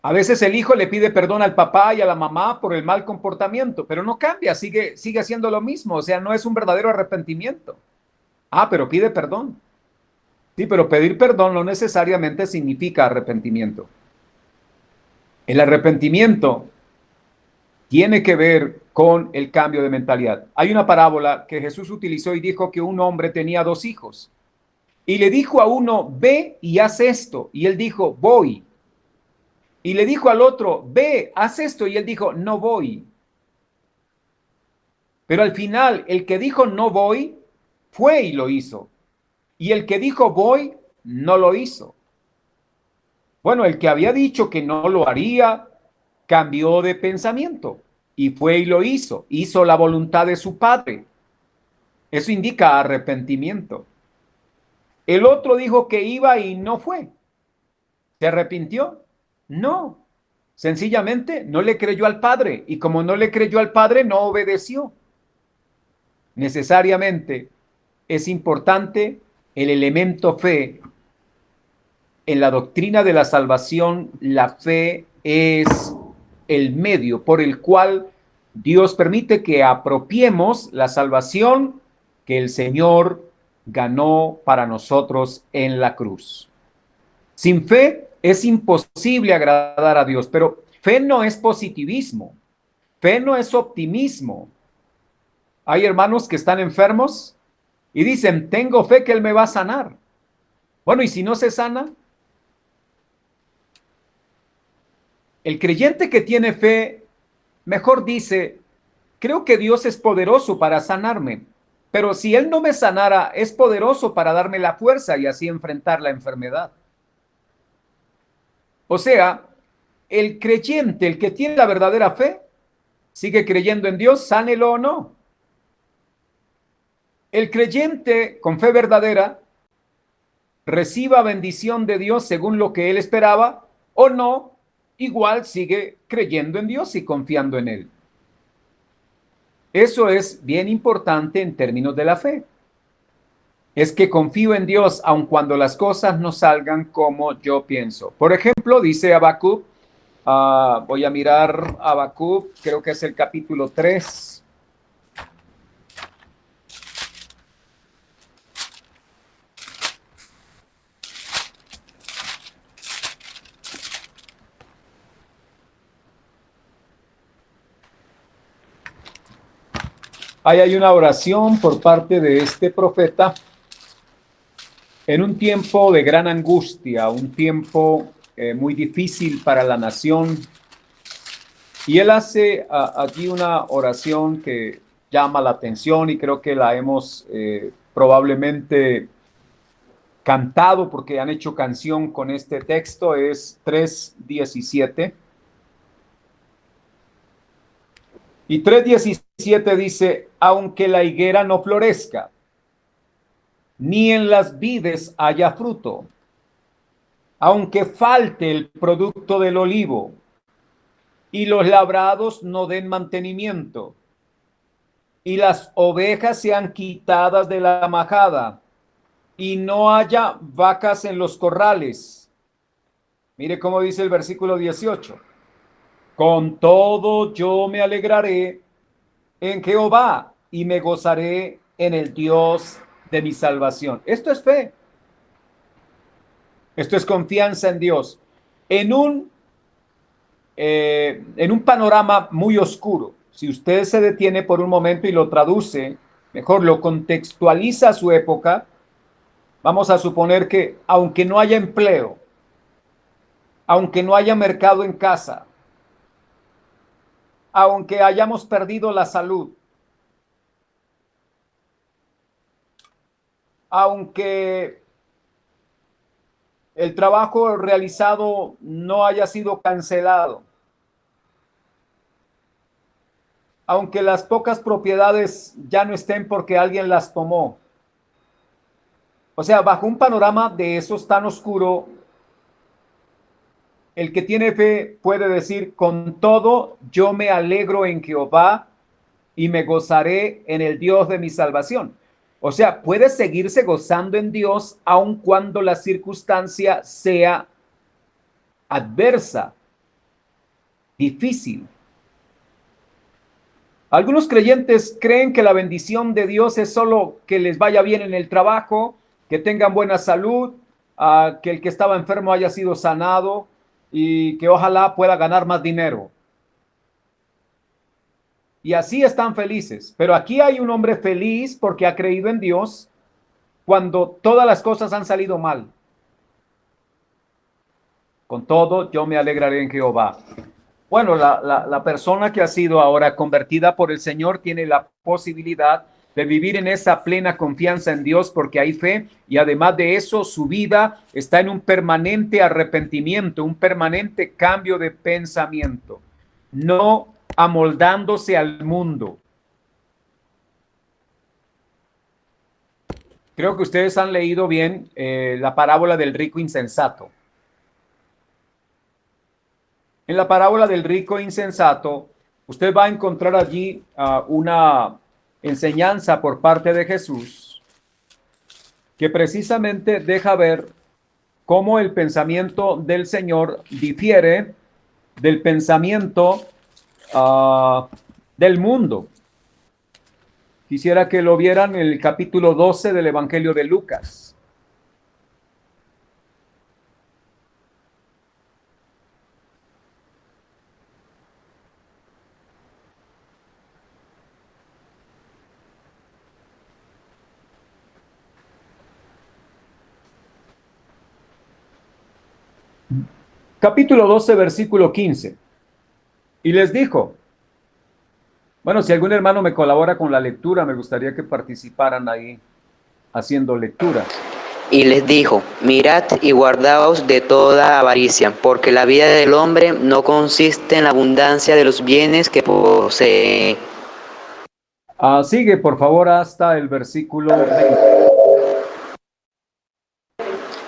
A veces el hijo le pide perdón al papá y a la mamá por el mal comportamiento, pero no cambia, sigue haciendo lo mismo, o sea, no es un verdadero arrepentimiento. Ah, pero pide perdón. Sí, pero pedir perdón no necesariamente significa arrepentimiento. El arrepentimiento tiene que ver con el cambio de mentalidad. Hay una parábola que Jesús utilizó y dijo que un hombre tenía dos hijos. Y le dijo a uno, ve y haz esto. Y él dijo, voy. Y le dijo al otro, ve, haz esto. Y él dijo, no voy. Pero al final, el que dijo no voy, fue y lo hizo. Y el que dijo voy, no lo hizo. Bueno, el que había dicho que no lo haría, cambió de pensamiento y fue y lo hizo. Hizo la voluntad de su padre. Eso indica arrepentimiento. El otro dijo que iba y no fue. ¿Se arrepintió? No. Sencillamente no le creyó al padre y como no le creyó al padre, no obedeció. Necesariamente es importante el elemento fe. En la doctrina de la salvación, la fe es el medio por el cual Dios permite que apropiemos la salvación que el Señor ganó para nosotros en la cruz. Sin fe es imposible agradar a Dios, pero fe no es positivismo, fe no es optimismo. Hay hermanos que están enfermos y dicen, tengo fe que Él me va a sanar. Bueno, ¿y si no se sana? El creyente que tiene fe, mejor dice, creo que Dios es poderoso para sanarme, pero si Él no me sanara, es poderoso para darme la fuerza y así enfrentar la enfermedad. O sea, el creyente, el que tiene la verdadera fe, sigue creyendo en Dios, sánelo o no. El creyente con fe verdadera reciba bendición de Dios según lo que él esperaba o no, igual sigue creyendo en Dios y confiando en Él. Eso es bien importante en términos de la fe. Es que confío en Dios aun cuando las cosas no salgan como yo pienso. Por ejemplo, dice Habacuc, voy a mirar Habacuc, creo que es el capítulo 3. Ahí hay una oración por parte de este profeta en un tiempo de gran angustia, un tiempo muy difícil para la nación. Y él hace aquí una oración que llama la atención y creo que la hemos probablemente cantado porque han hecho canción con este texto. Es 3:17. Y 3:17 dice, aunque la higuera no florezca, ni en las vides haya fruto, aunque falte el producto del olivo, y los labrados no den mantenimiento, y las ovejas sean quitadas de la majada, y no haya vacas en los corrales. Mire cómo dice el versículo 18. Con todo yo me alegraré en Jehová y me gozaré en el Dios de mi salvación. Esto es fe. Esto es confianza en Dios. En en un panorama muy oscuro. Si usted se detiene por un momento y lo traduce, mejor lo contextualiza a su época, vamos a suponer que aunque no haya empleo, aunque no haya mercado en casa, aunque hayamos perdido la salud, aunque el trabajo realizado no haya sido cancelado, aunque las pocas propiedades ya no estén porque alguien las tomó. O sea, bajo un panorama de esos tan oscuro, el que tiene fe puede decir, con todo, yo me alegro en Jehová y me gozaré en el Dios de mi salvación. O sea, puede seguirse gozando en Dios aun cuando la circunstancia sea adversa, difícil. Algunos creyentes creen que la bendición de Dios es solo que les vaya bien en el trabajo, que tengan buena salud, que el que estaba enfermo haya sido sanado y que ojalá pueda ganar más dinero. Y así están felices. Pero aquí hay un hombre feliz porque ha creído en Dios cuando todas las cosas han salido mal. Con todo, yo me alegraré en Jehová. Bueno, la persona que ha sido ahora convertida por el Señor tiene la posibilidad de vivir en esa plena confianza en Dios porque hay fe y además de eso su vida está en un permanente arrepentimiento, un permanente cambio de pensamiento, no amoldándose al mundo. Creo que ustedes han leído bien la parábola del rico insensato. En la parábola del rico insensato, usted va a encontrar allí una enseñanza por parte de Jesús que precisamente deja ver cómo el pensamiento del Señor difiere del pensamiento del mundo. Quisiera que lo vieran en el capítulo 12 del Evangelio de Lucas. Capítulo 12, versículo 15. Y les dijo, bueno, si algún hermano me colabora con la lectura, me gustaría que participaran ahí haciendo lectura. Y les dijo, mirad y guardaos de toda avaricia, porque la vida del hombre no consiste en la abundancia de los bienes que posee. Sigue, por favor, hasta el versículo 20.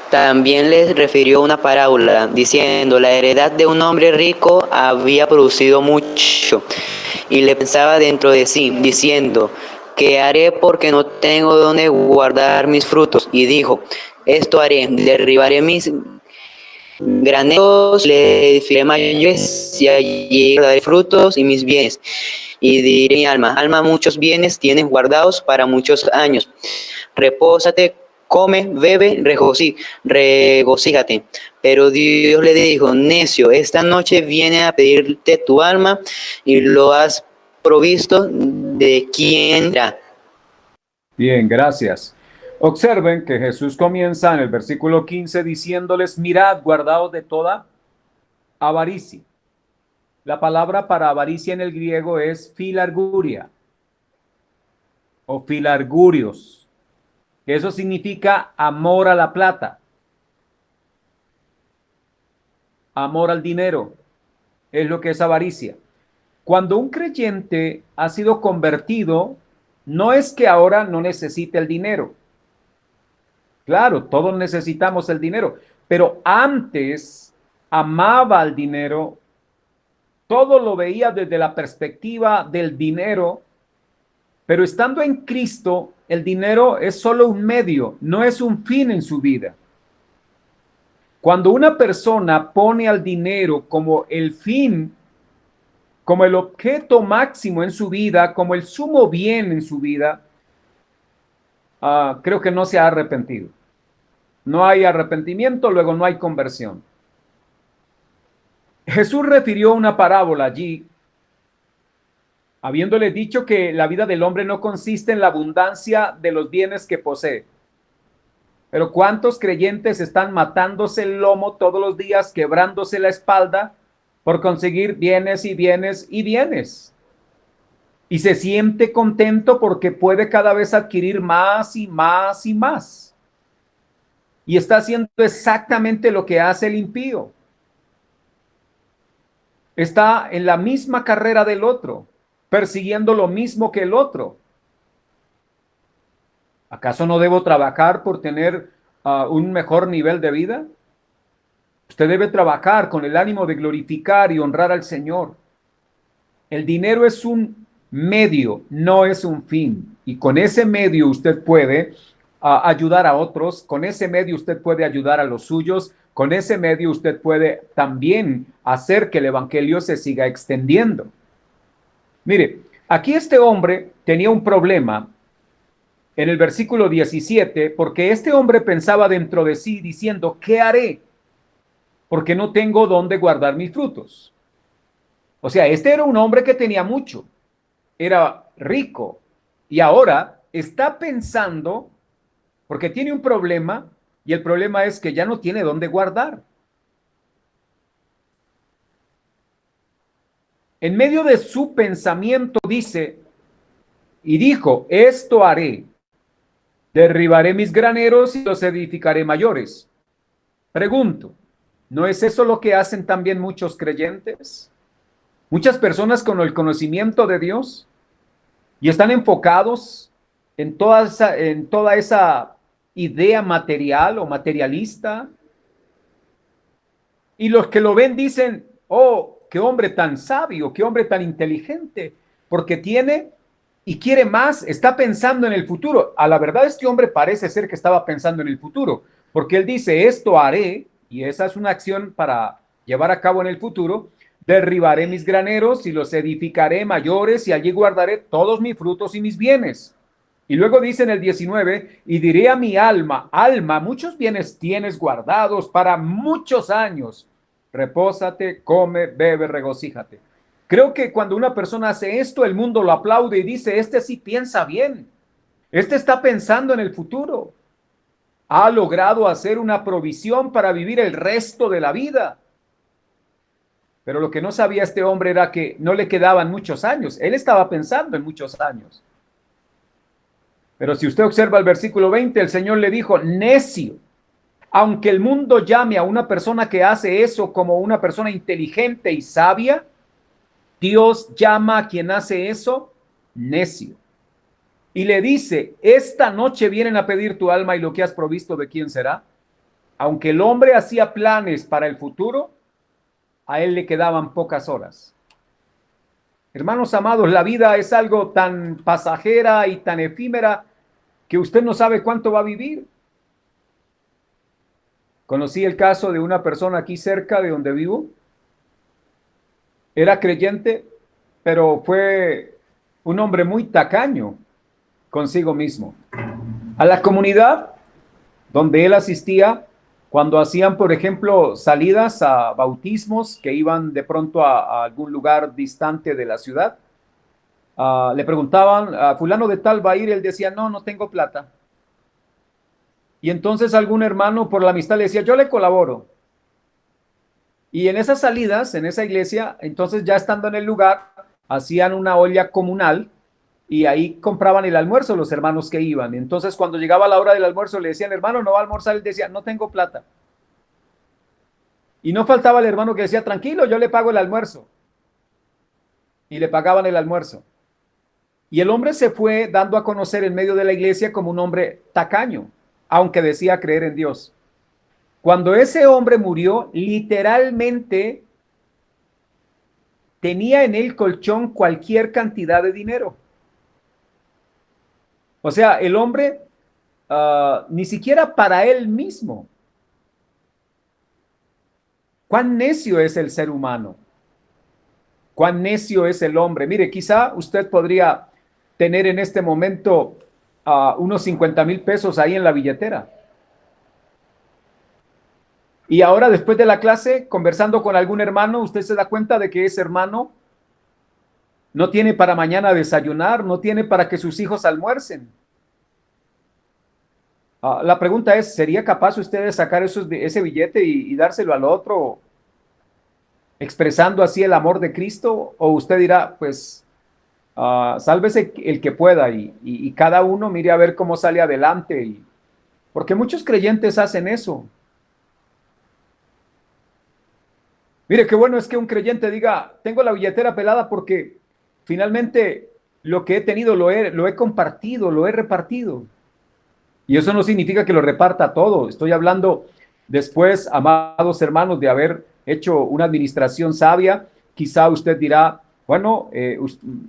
También les refirió una parábola, diciendo, la heredad de un hombre rico había producido mucho, y le pensaba dentro de sí, diciendo, ¿qué haré porque no tengo donde guardar mis frutos? Y dijo, esto haré, derribaré mis graneros, le edificaré mayores, y allí guardaré frutos y mis bienes. Y diré mi alma, alma, muchos bienes tienes guardados para muchos años. Repósate, come, bebe, regocíjate. Pero Dios le dijo, necio, esta noche viene a pedirte tu alma y lo has provisto, ¿de quién será? Bien, gracias. Observen que Jesús comienza en el versículo 15 diciéndoles, mirad, guardaos de toda avaricia. La palabra para avaricia en el griego es filarguria o filargurios. Eso significa amor a la plata, amor al dinero. Es lo que es avaricia. Cuando un creyente ha sido convertido, no es que ahora no necesite el dinero. Claro, todos necesitamos el dinero, pero antes amaba el dinero, todo lo veía desde la perspectiva del dinero, pero estando en Cristo, el dinero es solo un medio, no es un fin en su vida. Cuando una persona pone al dinero como el fin, como el objeto máximo en su vida, como el sumo bien en su vida, creo que no se ha arrepentido. No hay arrepentimiento, luego no hay conversión. Jesús refirió una parábola allí, habiéndole dicho que la vida del hombre no consiste en la abundancia de los bienes que posee. Pero ¿cuántos creyentes están matándose el lomo todos los días, quebrándose la espalda por conseguir bienes y bienes y bienes? Y se siente contento porque puede cada vez adquirir más y más y más. Y está haciendo exactamente lo que hace el impío. Está en la misma carrera del otro, persiguiendo lo mismo que el otro. ¿Acaso no debo trabajar por tener un mejor nivel de vida? Usted debe trabajar con el ánimo de glorificar y honrar al Señor. El dinero es un medio, no es un fin. Y con ese medio usted puede ayudar a otros, con ese medio usted puede ayudar a los suyos, con ese medio usted puede también hacer que el evangelio se siga extendiendo. Mire, aquí este hombre tenía un problema en el versículo 17, porque este hombre pensaba dentro de sí diciendo, ¿qué haré? Porque no tengo dónde guardar mis frutos. O sea, este era un hombre que tenía mucho, era rico y ahora está pensando, porque tiene un problema y el problema es que ya no tiene dónde guardar. En medio de su pensamiento dice, y dijo, esto haré, derribaré mis graneros y los edificaré mayores. Pregunto, ¿no es eso lo que hacen también muchos creyentes? Muchas personas con el conocimiento de Dios y están enfocados en toda esa idea material o materialista. Y los que lo ven dicen, oh, qué hombre tan sabio, qué hombre tan inteligente, porque tiene y quiere más, está pensando en el futuro. A la verdad, este hombre parece ser que estaba pensando en el futuro, porque él dice, esto haré, y esa es una acción para llevar a cabo en el futuro, derribaré mis graneros y los edificaré mayores y allí guardaré todos mis frutos y mis bienes. Y luego dice en el 19, y diré a mi alma, alma, muchos bienes tienes guardados para muchos años. Repósate, come, bebe, regocíjate. Creo que cuando una persona hace esto, el mundo lo aplaude y dice, este sí piensa bien. Este está pensando en el futuro. Ha logrado hacer una provisión para vivir el resto de la vida. Pero lo que no sabía este hombre era que no le quedaban muchos años. Él estaba pensando en muchos años. Pero si usted observa el versículo 20, el Señor le dijo, necio, aunque el mundo llame a una persona que hace eso como una persona inteligente y sabia, Dios llama a quien hace eso necio. Y le dice, esta noche vienen a pedir tu alma y lo que has provisto, ¿de quién será? Aunque el hombre hacía planes para el futuro, a él le quedaban pocas horas. Hermanos amados, la vida es algo tan pasajera y tan efímera que usted no sabe cuánto va a vivir. Conocí el caso de una persona aquí cerca de donde vivo. Era creyente, pero fue un hombre muy tacaño consigo mismo. A la comunidad donde él asistía, cuando hacían, por ejemplo, salidas a bautismos que iban de pronto a algún lugar distante de la ciudad, le preguntaban, ¿a fulano de tal va a ir? Él decía, no, no tengo plata. Y entonces algún hermano por la amistad le decía, yo le colaboro. Y en esas salidas, en esa iglesia, entonces ya estando en el lugar, hacían una olla comunal y ahí compraban el almuerzo los hermanos que iban. Entonces cuando llegaba la hora del almuerzo le decían, hermano, ¿no va a almorzar? Él decía, no tengo plata. Y no faltaba el hermano que decía, tranquilo, yo le pago el almuerzo. Y le pagaban el almuerzo. Y el hombre se fue dando a conocer en medio de la iglesia como un hombre tacaño, aunque decía creer en Dios. Cuando ese hombre murió, literalmente tenía en el colchón cualquier cantidad de dinero. O sea, el hombre ni siquiera para él mismo. ¿Cuán necio es el ser humano? ¿Cuán necio es el hombre? Mire, quizá usted podría tener en este momento unos 50,000 pesos ahí en la billetera. Y ahora, después de la clase, conversando con algún hermano, usted se da cuenta de que ese hermano no tiene para mañana desayunar, no tiene para que sus hijos almuercen. La pregunta es, ¿sería capaz usted de sacar ese billete y dárselo al otro, expresando así el amor de Cristo? ¿O usted dirá, pues, sálvese el que pueda y cada uno mire a ver cómo sale adelante? Porque muchos creyentes hacen eso. Mire, qué bueno es que un creyente diga, tengo la billetera pelada porque finalmente lo que he tenido lo he compartido, lo he repartido. Y eso no significa que lo reparta todo. Estoy hablando después, amados hermanos, de haber hecho una administración sabia. Quizá usted dirá, bueno,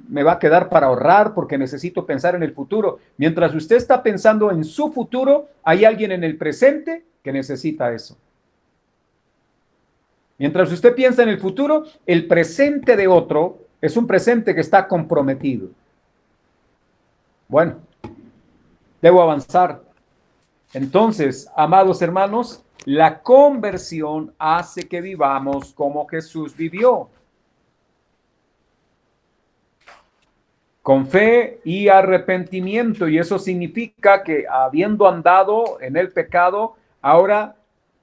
me va a quedar para ahorrar porque necesito pensar en el futuro. Mientras usted está pensando en su futuro, hay alguien en el presente que necesita eso. Mientras usted piensa en el futuro, el presente de otro es un presente que está comprometido. Bueno, debo avanzar. Entonces, amados hermanos, la conversión hace que vivamos como Jesús vivió. Con fe y arrepentimiento. Y eso significa que habiendo andado en el pecado, ahora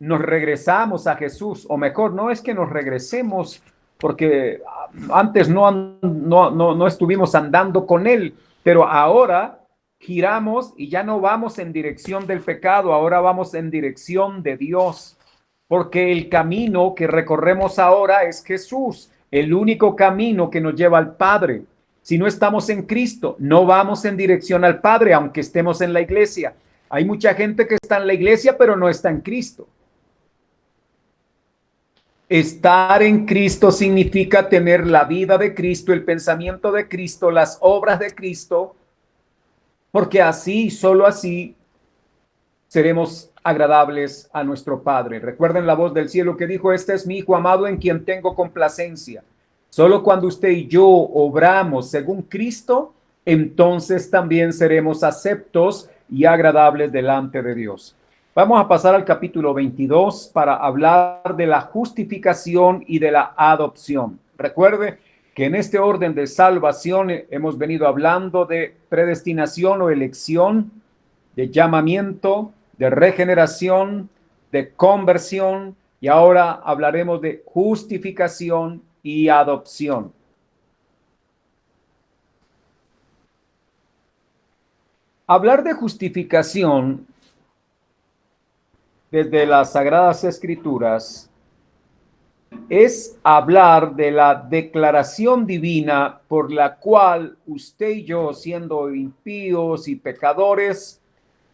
nos regresamos a Jesús. O mejor, no es que nos regresemos porque antes no estuvimos andando con Él, pero ahora giramos y ya no vamos en dirección del pecado, ahora vamos en dirección de Dios, porque el camino que recorremos ahora es Jesús, el único camino que nos lleva al Padre. Si no estamos en Cristo, no vamos en dirección al Padre, aunque estemos en la iglesia. Hay mucha gente que está en la iglesia, pero no está en Cristo. Estar en Cristo significa tener la vida de Cristo, el pensamiento de Cristo, las obras de Cristo, porque así, solo así, seremos agradables a nuestro Padre. Recuerden la voz del cielo que dijo, este es mi Hijo amado en quien tengo complacencia. Solo cuando usted y yo obramos según Cristo, entonces también seremos aceptos y agradables delante de Dios. Vamos a pasar al capítulo 22 para hablar de la justificación y de la adopción. Recuerde que en este orden de salvación hemos venido hablando de predestinación o elección, de llamamiento, de regeneración, de conversión, y ahora hablaremos de justificación y adopción. Hablar de justificación desde las Sagradas Escrituras es hablar de la declaración divina por la cual usted y yo, siendo impíos y pecadores,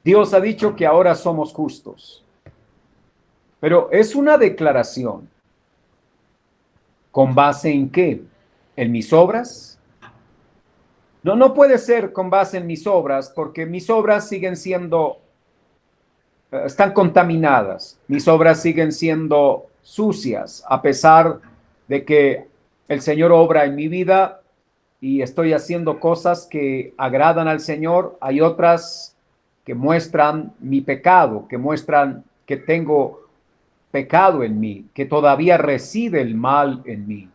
Dios ha dicho que ahora somos justos. Pero es una declaración. ¿Con base en qué? ¿En mis obras? No puede ser con base en mis obras, porque mis obras siguen siendo, están contaminadas. Mis obras siguen siendo sucias, a pesar de que el Señor obra en mi vida y estoy haciendo cosas que agradan al Señor. Hay otras que muestran mi pecado, que muestran que tengo pecado en mí, que todavía reside el mal en mí.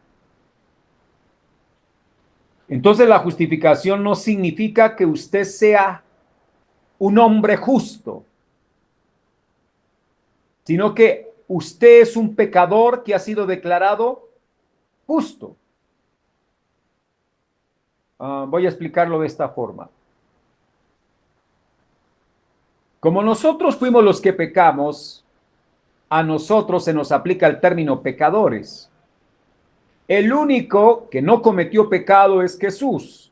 Entonces la justificación no significa que usted sea un hombre justo, sino que usted es un pecador que ha sido declarado justo. Voy a explicarlo de esta forma. Como nosotros fuimos los que pecamos, a nosotros se nos aplica el término pecadores. El único que no cometió pecado es Jesús.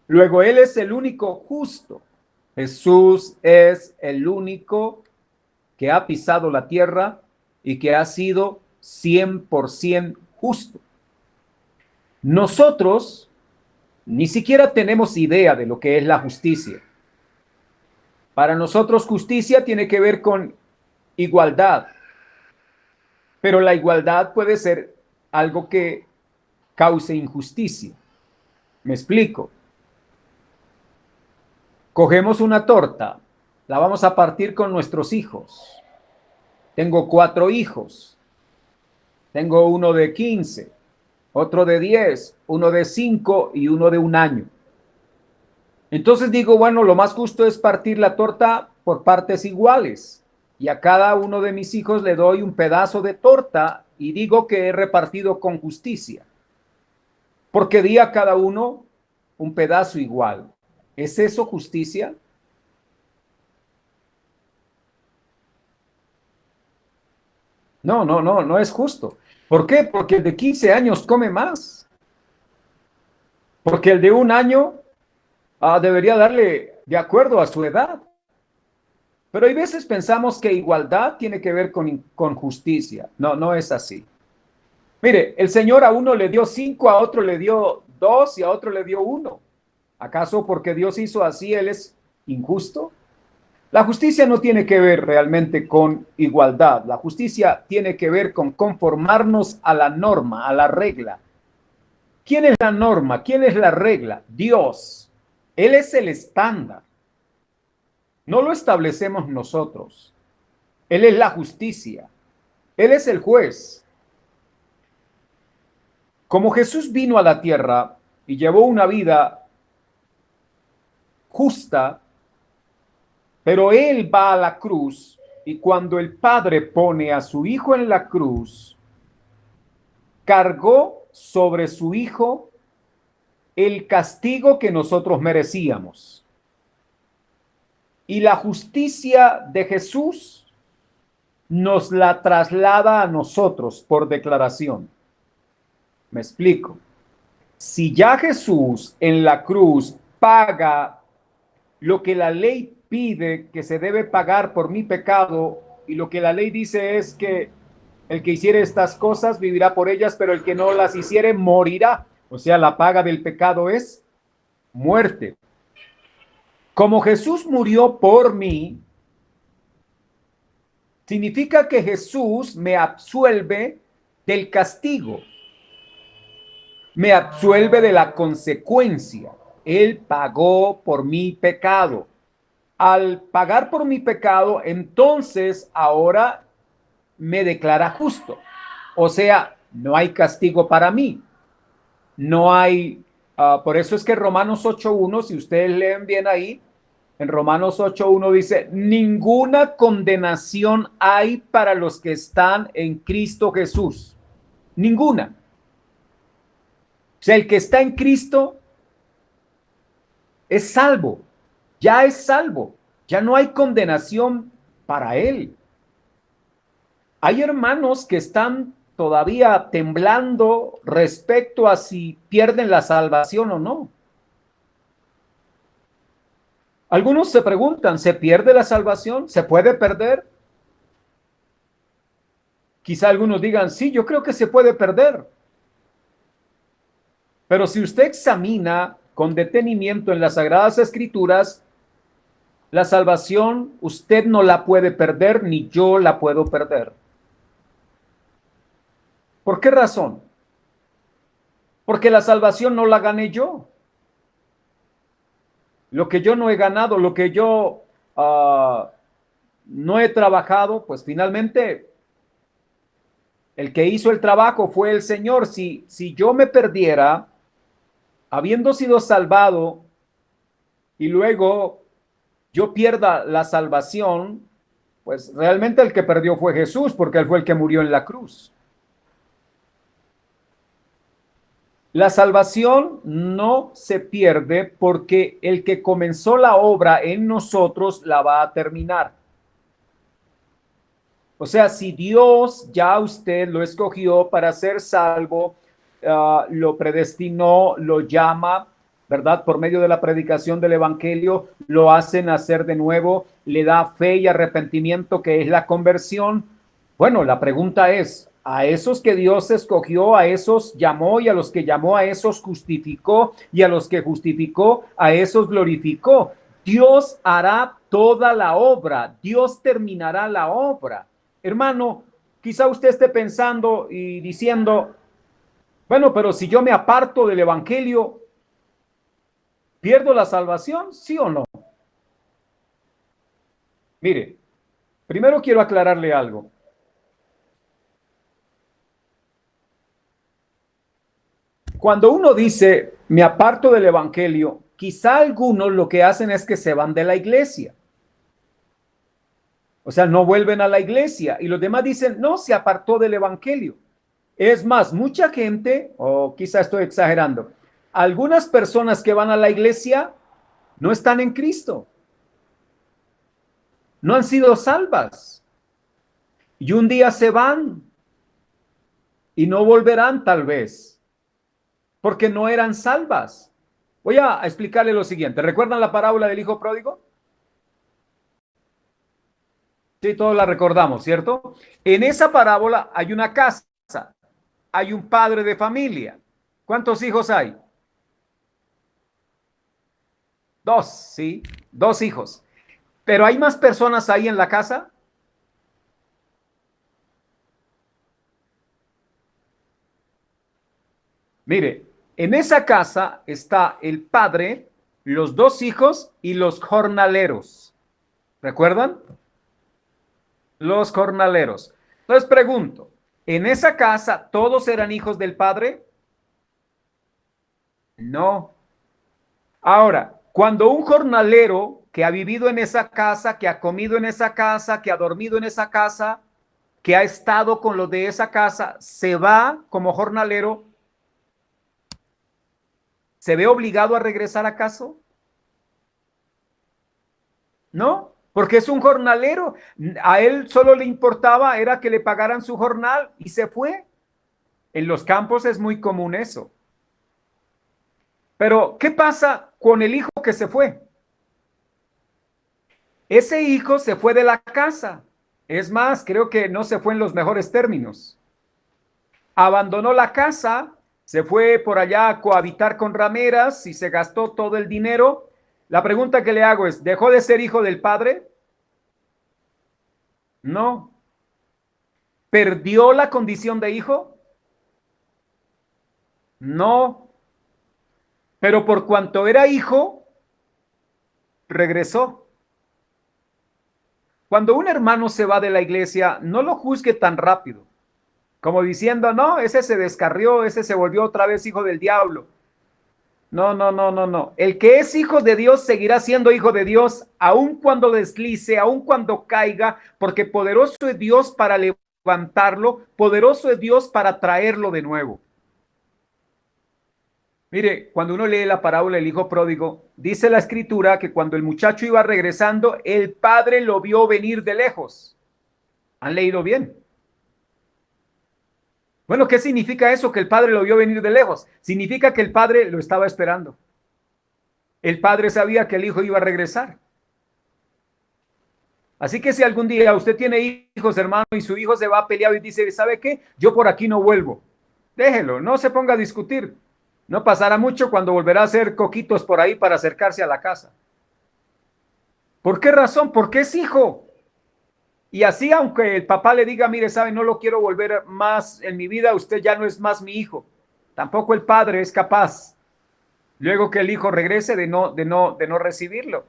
Luego, Él es el único justo. Jesús es el único que ha pisado la tierra y que ha sido 100% justo. Nosotros ni siquiera tenemos idea de lo que es la justicia. Para nosotros justicia tiene que ver con igualdad, pero la igualdad puede ser algo que cause injusticia. Me explico. Cogemos una torta, la vamos a partir con nuestros hijos. Tengo 4 hijos. Tengo uno de 15, otro de 10, uno de 5 y uno de 1 año. Entonces digo, bueno, lo más justo es partir la torta por partes iguales. Y a cada uno de mis hijos le doy un pedazo de torta y digo que he repartido con justicia. Porque di a cada uno un pedazo igual. ¿Es eso justicia? No es justo. ¿Por qué? Porque el de 15 años come más. Porque el de 1 año debería darle de acuerdo a su edad. Pero hay veces pensamos que igualdad tiene que ver con justicia. No es así. Mire, el Señor a uno le dio 5, a otro le dio 2 y a otro le dio 1. ¿Acaso porque Dios hizo así, Él es injusto? La justicia no tiene que ver realmente con igualdad. La justicia tiene que ver con conformarnos a la norma, a la regla. ¿Quién es la norma? ¿Quién es la regla? Dios. Él es el estándar. No lo establecemos nosotros. Él es la justicia. Él es el juez. Como Jesús vino a la tierra y llevó una vida justa, pero Él va a la cruz y cuando el Padre pone a su Hijo en la cruz, cargó sobre su Hijo el castigo que nosotros merecíamos. Y la justicia de Jesús nos la traslada a nosotros por declaración. Me explico. Si ya Jesús en la cruz paga lo que la ley pide que se debe pagar por mi pecado, y lo que la ley dice es que el que hiciere estas cosas vivirá por ellas, pero el que no las hiciere morirá. O sea, la paga del pecado es muerte. Como Jesús murió por mí, significa que Jesús me absuelve del castigo, me absuelve de la consecuencia. Él pagó por mi pecado. Al pagar por mi pecado, entonces ahora me declara justo. O sea, no hay castigo para mí. No hay, por eso es que Romanos 8.1, si ustedes leen bien ahí, en Romanos 8.1 dice, ninguna condenación hay para los que están en Cristo Jesús. Ninguna. O sea, el que está en Cristo es salvo, ya es salvo, ya no hay condenación para él. Hay hermanos que están todavía temblando respecto a si pierden la salvación o no. Algunos se preguntan, ¿se pierde la salvación? ¿Se puede perder? Quizá algunos digan, sí, yo creo que se puede perder. Pero si usted examina con detenimiento en las Sagradas Escrituras, la salvación usted no la puede perder, ni yo la puedo perder. ¿Por qué razón? Porque la salvación no la gané yo. Lo que yo no he ganado, lo que yo no he trabajado, pues finalmente el que hizo el trabajo fue el Señor. Si yo me perdiera, habiendo sido salvado, y luego yo pierda la salvación, pues realmente el que perdió fue Jesús, porque él fue el que murió en la cruz. La salvación no se pierde porque el que comenzó la obra en nosotros la va a terminar. O sea, si Dios ya usted lo escogió para ser salvo, lo predestinó, lo llama, ¿verdad? Por medio de la predicación del evangelio, lo hace nacer de nuevo, le da fe y arrepentimiento, que es la conversión. Bueno, la pregunta es, a esos que Dios escogió, a esos llamó, y a los que llamó, a esos justificó, y a los que justificó, a esos glorificó. Dios hará toda la obra, Dios terminará la obra. Hermano, quizá usted esté pensando y diciendo, bueno, pero si yo me aparto del evangelio, ¿pierdo la salvación? ¿Sí o no? Mire, primero quiero aclararle algo. Cuando uno dice, me aparto del evangelio, quizá algunos lo que hacen es que se van de la iglesia. O sea, no vuelven a la iglesia. Y los demás dicen, no, se apartó del evangelio. Es más, mucha gente, o quizá estoy exagerando, algunas personas que van a la iglesia no están en Cristo. No han sido salvas. Y un día se van y no volverán tal vez, porque no eran salvas. Voy a explicarle lo siguiente. ¿Recuerdan la parábola del hijo pródigo? Sí, todos la recordamos, ¿cierto? En esa parábola hay una casa, hay un padre de familia. ¿Cuántos hijos hay? Dos, sí, dos hijos. ¿Pero hay más personas ahí en la casa? Mire, en esa casa está el padre, los dos hijos y los jornaleros. ¿Recuerdan? Los jornaleros. Entonces pregunto, ¿en esa casa todos eran hijos del padre? No. Ahora, cuando un jornalero que ha vivido en esa casa, que ha comido en esa casa, que ha dormido en esa casa, que ha estado con los de esa casa, se va como jornalero, ¿se ve obligado a regresar a casa? No, porque es un jornalero. A él solo le importaba era que le pagaran su jornal y se fue. En los campos es muy común eso. Pero, ¿qué pasa con el hijo que se fue? Ese hijo se fue de la casa. Es más, creo que no se fue en los mejores términos. Abandonó la casa, se fue por allá a cohabitar con rameras y se gastó todo el dinero. La pregunta que le hago es, ¿dejó de ser hijo del padre? No. ¿Perdió la condición de hijo? No. Pero por cuanto era hijo, regresó. Cuando un hermano se va de la iglesia, no lo juzgue tan rápido, como diciendo, no, ese se descarrió, ese se volvió otra vez hijo del diablo. No, no, no, no, no. El que es hijo de Dios seguirá siendo hijo de Dios, aun cuando deslice, aun cuando caiga, porque poderoso es Dios para levantarlo, poderoso es Dios para traerlo de nuevo. Mire, cuando uno lee la parábola del hijo pródigo, dice la escritura que cuando el muchacho iba regresando, el padre lo vio venir de lejos. ¿Han leído bien? Bueno, ¿qué significa eso? Que el padre lo vio venir de lejos. Significa que el padre lo estaba esperando. El padre sabía que el hijo iba a regresar. Así que si algún día usted tiene hijos, hermano, y su hijo se va peleado y dice, ¿sabe qué? Yo por aquí no vuelvo. Déjelo, no se ponga a discutir. No pasará mucho cuando volverá a hacer coquitos por ahí para acercarse a la casa. ¿Por qué razón? Porque es hijo. Y así, aunque el papá le diga, mire, sabe, no lo quiero volver más en mi vida, usted ya no es más mi hijo. Tampoco el padre es capaz, luego que el hijo regrese, de no recibirlo,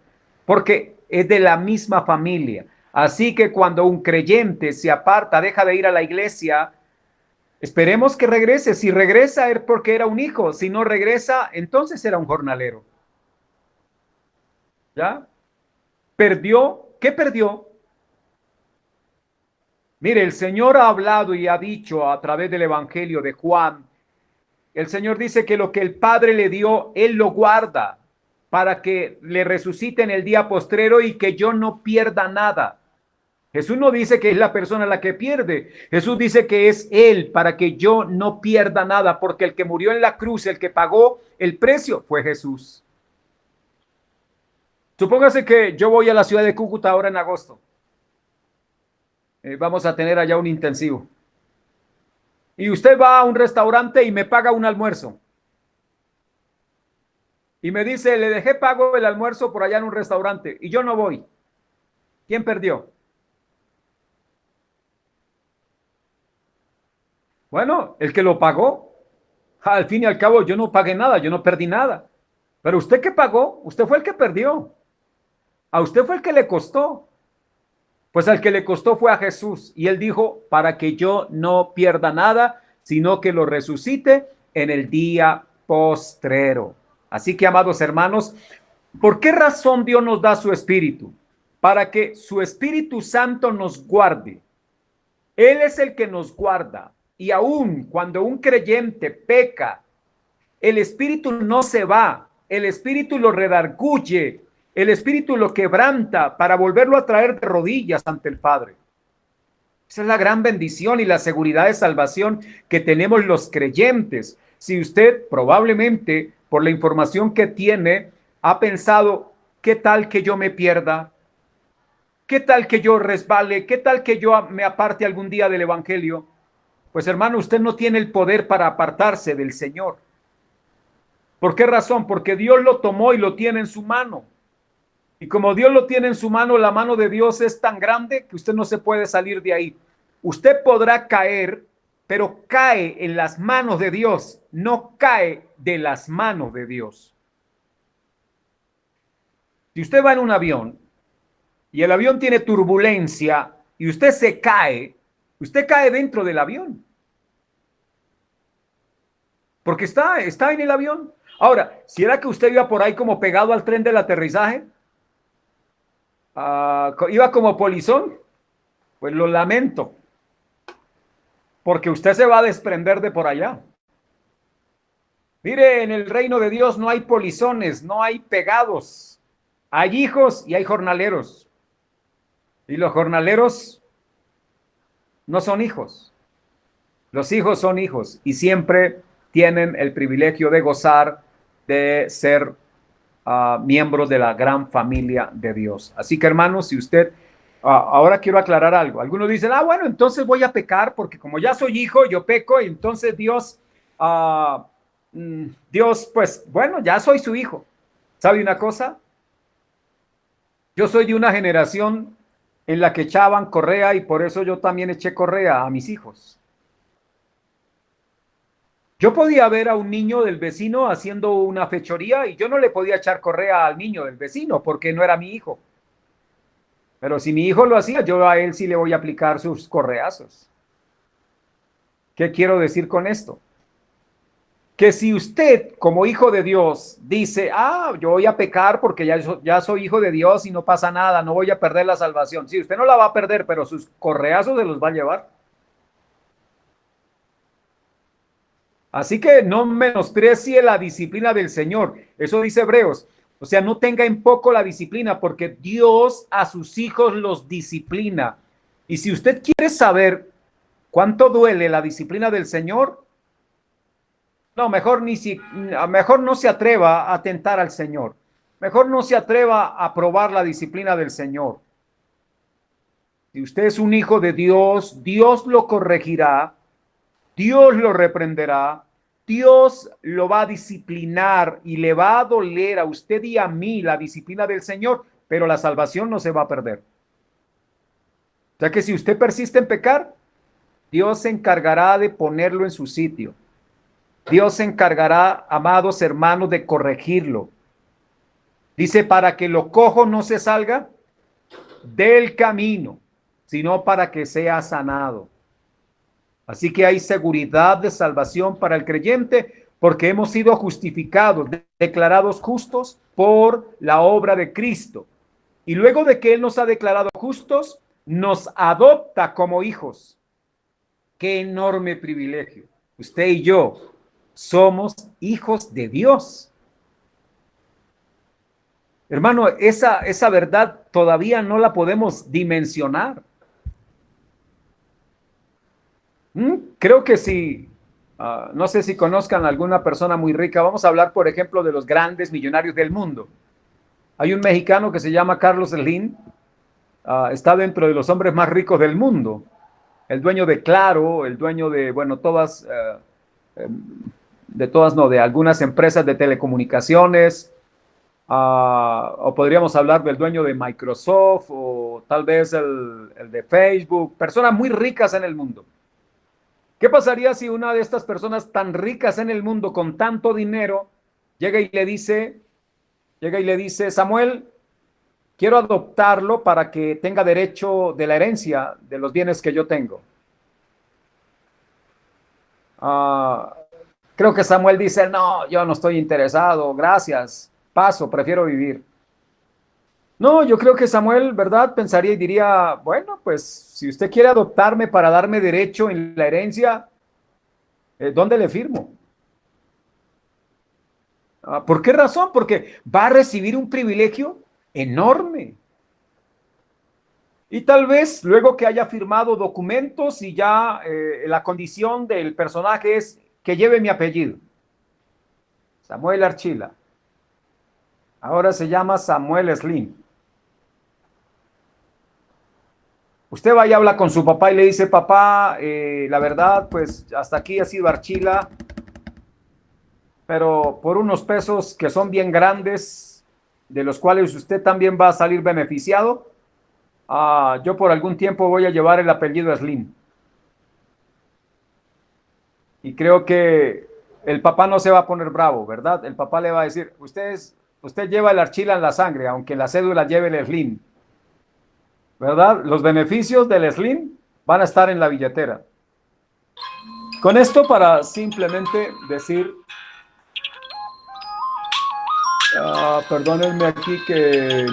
porque es de la misma familia. Así que cuando un creyente se aparta, deja de ir a la iglesia, esperemos que regrese. Si regresa es porque era un hijo. Si no regresa, entonces era un jornalero. ¿Ya? ¿Perdió? ¿Qué perdió? Mire, el Señor ha hablado y ha dicho a través del Evangelio de Juan, el Señor dice que lo que el Padre le dio, Él lo guarda para que le resucite en el día postrero y que yo no pierda nada. Jesús no dice que es la persona la que pierde. Jesús dice que es Él para que yo no pierda nada, porque el que murió en la cruz, el que pagó el precio, fue Jesús. Supóngase que yo voy a la ciudad de Cúcuta ahora en agosto. Vamos a tener allá un intensivo. Y usted va a un restaurante y me paga un almuerzo. Y me dice, le dejé pago el almuerzo por allá en un restaurante y yo no voy. ¿Quién perdió? Bueno, el que lo pagó. Al fin y al cabo yo no pagué nada, yo no perdí nada. Pero usted que pagó, usted fue el que perdió. A usted fue el que le costó. Pues al que le costó fue a Jesús. Y él dijo, para que yo no pierda nada, sino que lo resucite en el día postrero. Así que, amados hermanos, ¿por qué razón Dios nos da su Espíritu? Para que su Espíritu Santo nos guarde. Él es el que nos guarda. Y aun cuando un creyente peca, el Espíritu no se va. El Espíritu lo redarguye. El Espíritu lo quebranta para volverlo a traer de rodillas ante el Padre. Esa es la gran bendición y la seguridad de salvación que tenemos los creyentes. Si usted probablemente, por la información que tiene, ha pensado, ¿qué tal que yo me pierda? ¿Qué tal que yo resbale? ¿Qué tal que yo me aparte algún día del Evangelio? Pues hermano, usted no tiene el poder para apartarse del Señor. ¿Por qué razón? Porque Dios lo tomó y lo tiene en su mano. Y como Dios lo tiene en su mano, la mano de Dios es tan grande que usted no se puede salir de ahí. Usted podrá caer, pero cae en las manos de Dios, no cae de las manos de Dios. Si usted va en un avión y el avión tiene turbulencia y usted se cae, usted cae dentro del avión. Porque está en el avión. Ahora, si era que usted iba por ahí como pegado al tren del aterrizaje, iba como polizón, pues lo lamento, porque usted se va a desprender de por allá. Mire, en el reino de Dios no hay polizones, no hay pegados. Hay hijos y hay jornaleros. Y los jornaleros no son hijos. Los hijos son hijos y siempre tienen el privilegio de gozar de ser miembros de la gran familia de Dios. Así que hermanos, si usted, ahora quiero aclarar algo. Algunos dicen, bueno, entonces voy a pecar porque como ya soy hijo, yo peco y entonces Dios, pues bueno, ya soy su hijo. ¿Sabe una cosa? Yo soy de una generación en la que echaban correa y por eso yo también eché correa a mis hijos. Yo podía ver a un niño del vecino haciendo una fechoría y yo no le podía echar correa al niño del vecino porque no era mi hijo. Pero si mi hijo lo hacía, yo a él sí le voy a aplicar sus correazos. ¿Qué quiero decir con esto? Que si usted, como hijo de Dios, dice, yo voy a pecar porque ya soy hijo de Dios y no pasa nada, no voy a perder la salvación. Sí, usted no la va a perder, pero sus correazos se los va a llevar. Así que no menosprecie la disciplina del Señor. Eso dice Hebreos. O sea, no tenga en poco la disciplina porque Dios a sus hijos los disciplina. Y si usted quiere saber cuánto duele la disciplina del Señor, no, mejor no se atreva a tentar al Señor. Mejor no se atreva a probar la disciplina del Señor. Si usted es un hijo de Dios, Dios lo corregirá. Dios lo reprenderá, Dios lo va a disciplinar y le va a doler a usted y a mí la disciplina del Señor, pero la salvación no se va a perder. O sea que si usted persiste en pecar, Dios se encargará de ponerlo en su sitio. Dios se encargará, amados hermanos, de corregirlo. Dice, para que lo cojo no se salga del camino, sino para que sea sanado. Así que hay seguridad de salvación para el creyente porque hemos sido justificados, declarados justos por la obra de Cristo. Y luego de que Él nos ha declarado justos, nos adopta como hijos. ¡Qué enorme privilegio! Usted y yo somos hijos de Dios. Hermano, esa verdad todavía no la podemos dimensionar. Creo que sí. No sé si conozcan a alguna persona muy rica. Vamos a hablar, por ejemplo, de los grandes millonarios del mundo. Hay un mexicano que se llama Carlos Slim. Está dentro de los hombres más ricos del mundo. El dueño de Claro, el dueño de, bueno, de algunas empresas de telecomunicaciones. O podríamos hablar del dueño de Microsoft o tal vez el de Facebook. Personas muy ricas en el mundo. ¿Qué pasaría si una de estas personas tan ricas en el mundo con tanto dinero llega y le dice, Samuel, quiero adoptarlo para que tenga derecho de la herencia de los bienes que yo tengo? Creo que Samuel dice, no, yo no estoy interesado, gracias, paso, prefiero vivir. No, yo creo que Samuel, ¿verdad? Pensaría y diría, bueno, pues si usted quiere adoptarme para darme derecho en la herencia, ¿dónde le firmo? ¿Por qué razón? Porque va a recibir un privilegio enorme. Y tal vez luego que haya firmado documentos y ya la condición del personaje es que lleve mi apellido. Samuel Archila. Ahora se llama Samuel Slim. Usted va y habla con su papá y le dice, papá, la verdad, pues hasta aquí ha sido Archila, pero por unos pesos que son bien grandes, de los cuales usted también va a salir beneficiado, yo por algún tiempo voy a llevar el apellido Slim. Y creo que el papá no se va a poner bravo, ¿verdad? El papá le va a decir, usted lleva el Archila en la sangre, aunque en la cédula lleve el Slim, ¿verdad? Los beneficios del Slim van a estar en la billetera. Con esto para simplemente decir, perdónenme aquí que...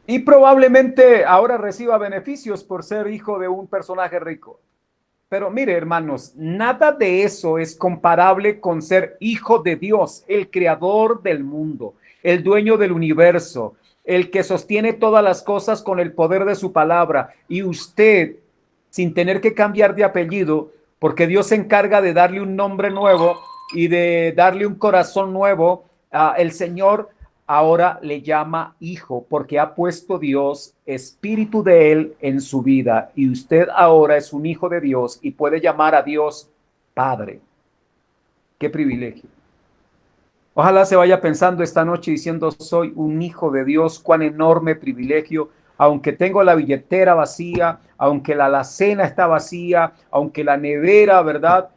Y probablemente ahora reciba beneficios por ser hijo de un personaje rico. Pero mire, hermanos, nada de eso es comparable con ser hijo de Dios, el creador del mundo, el dueño del universo, el que sostiene todas las cosas con el poder de su palabra. Y usted, sin tener que cambiar de apellido, porque Dios se encarga de darle un nombre nuevo y de darle un corazón nuevo, el Señor ahora le llama hijo porque ha puesto Dios espíritu de él en su vida y usted ahora es un hijo de Dios y puede llamar a Dios Padre. Qué privilegio. Ojalá se vaya pensando esta noche diciendo, soy un hijo de Dios, cuán enorme privilegio, aunque tengo la billetera vacía, aunque la alacena está vacía, aunque la nevera, ¿verdad?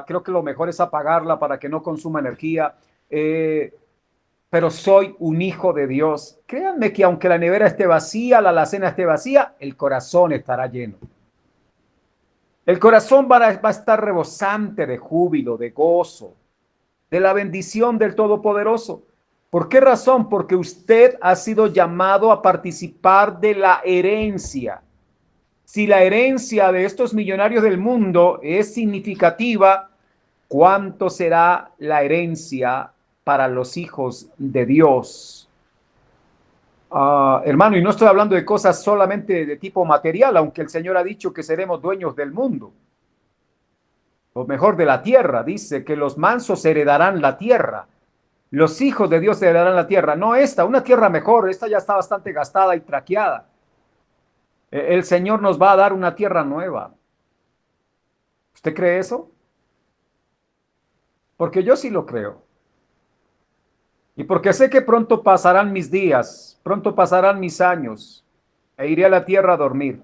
Creo que lo mejor es apagarla para que no consuma energía. Pero soy un hijo de Dios. Créanme que aunque la nevera esté vacía, la alacena esté vacía, el corazón estará lleno. El corazón va a estar rebosante de júbilo, de gozo, de la bendición del Todopoderoso. ¿Por qué razón? Porque usted ha sido llamado a participar de la herencia. Si la herencia de estos millonarios del mundo es significativa, ¿cuánto será la herencia para los hijos de Dios? Hermano, y no estoy hablando de cosas solamente de tipo material, aunque el Señor ha dicho que seremos dueños del mundo, o mejor de la tierra. Dice que los mansos heredarán la tierra, los hijos de Dios heredarán la tierra, no esta, una tierra mejor, esta ya está bastante gastada y traqueada. El Señor nos va a dar una tierra nueva. ¿Usted cree eso? Porque yo sí lo creo. Y porque sé que pronto pasarán mis días, pronto pasarán mis años, e iré a la tierra a dormir.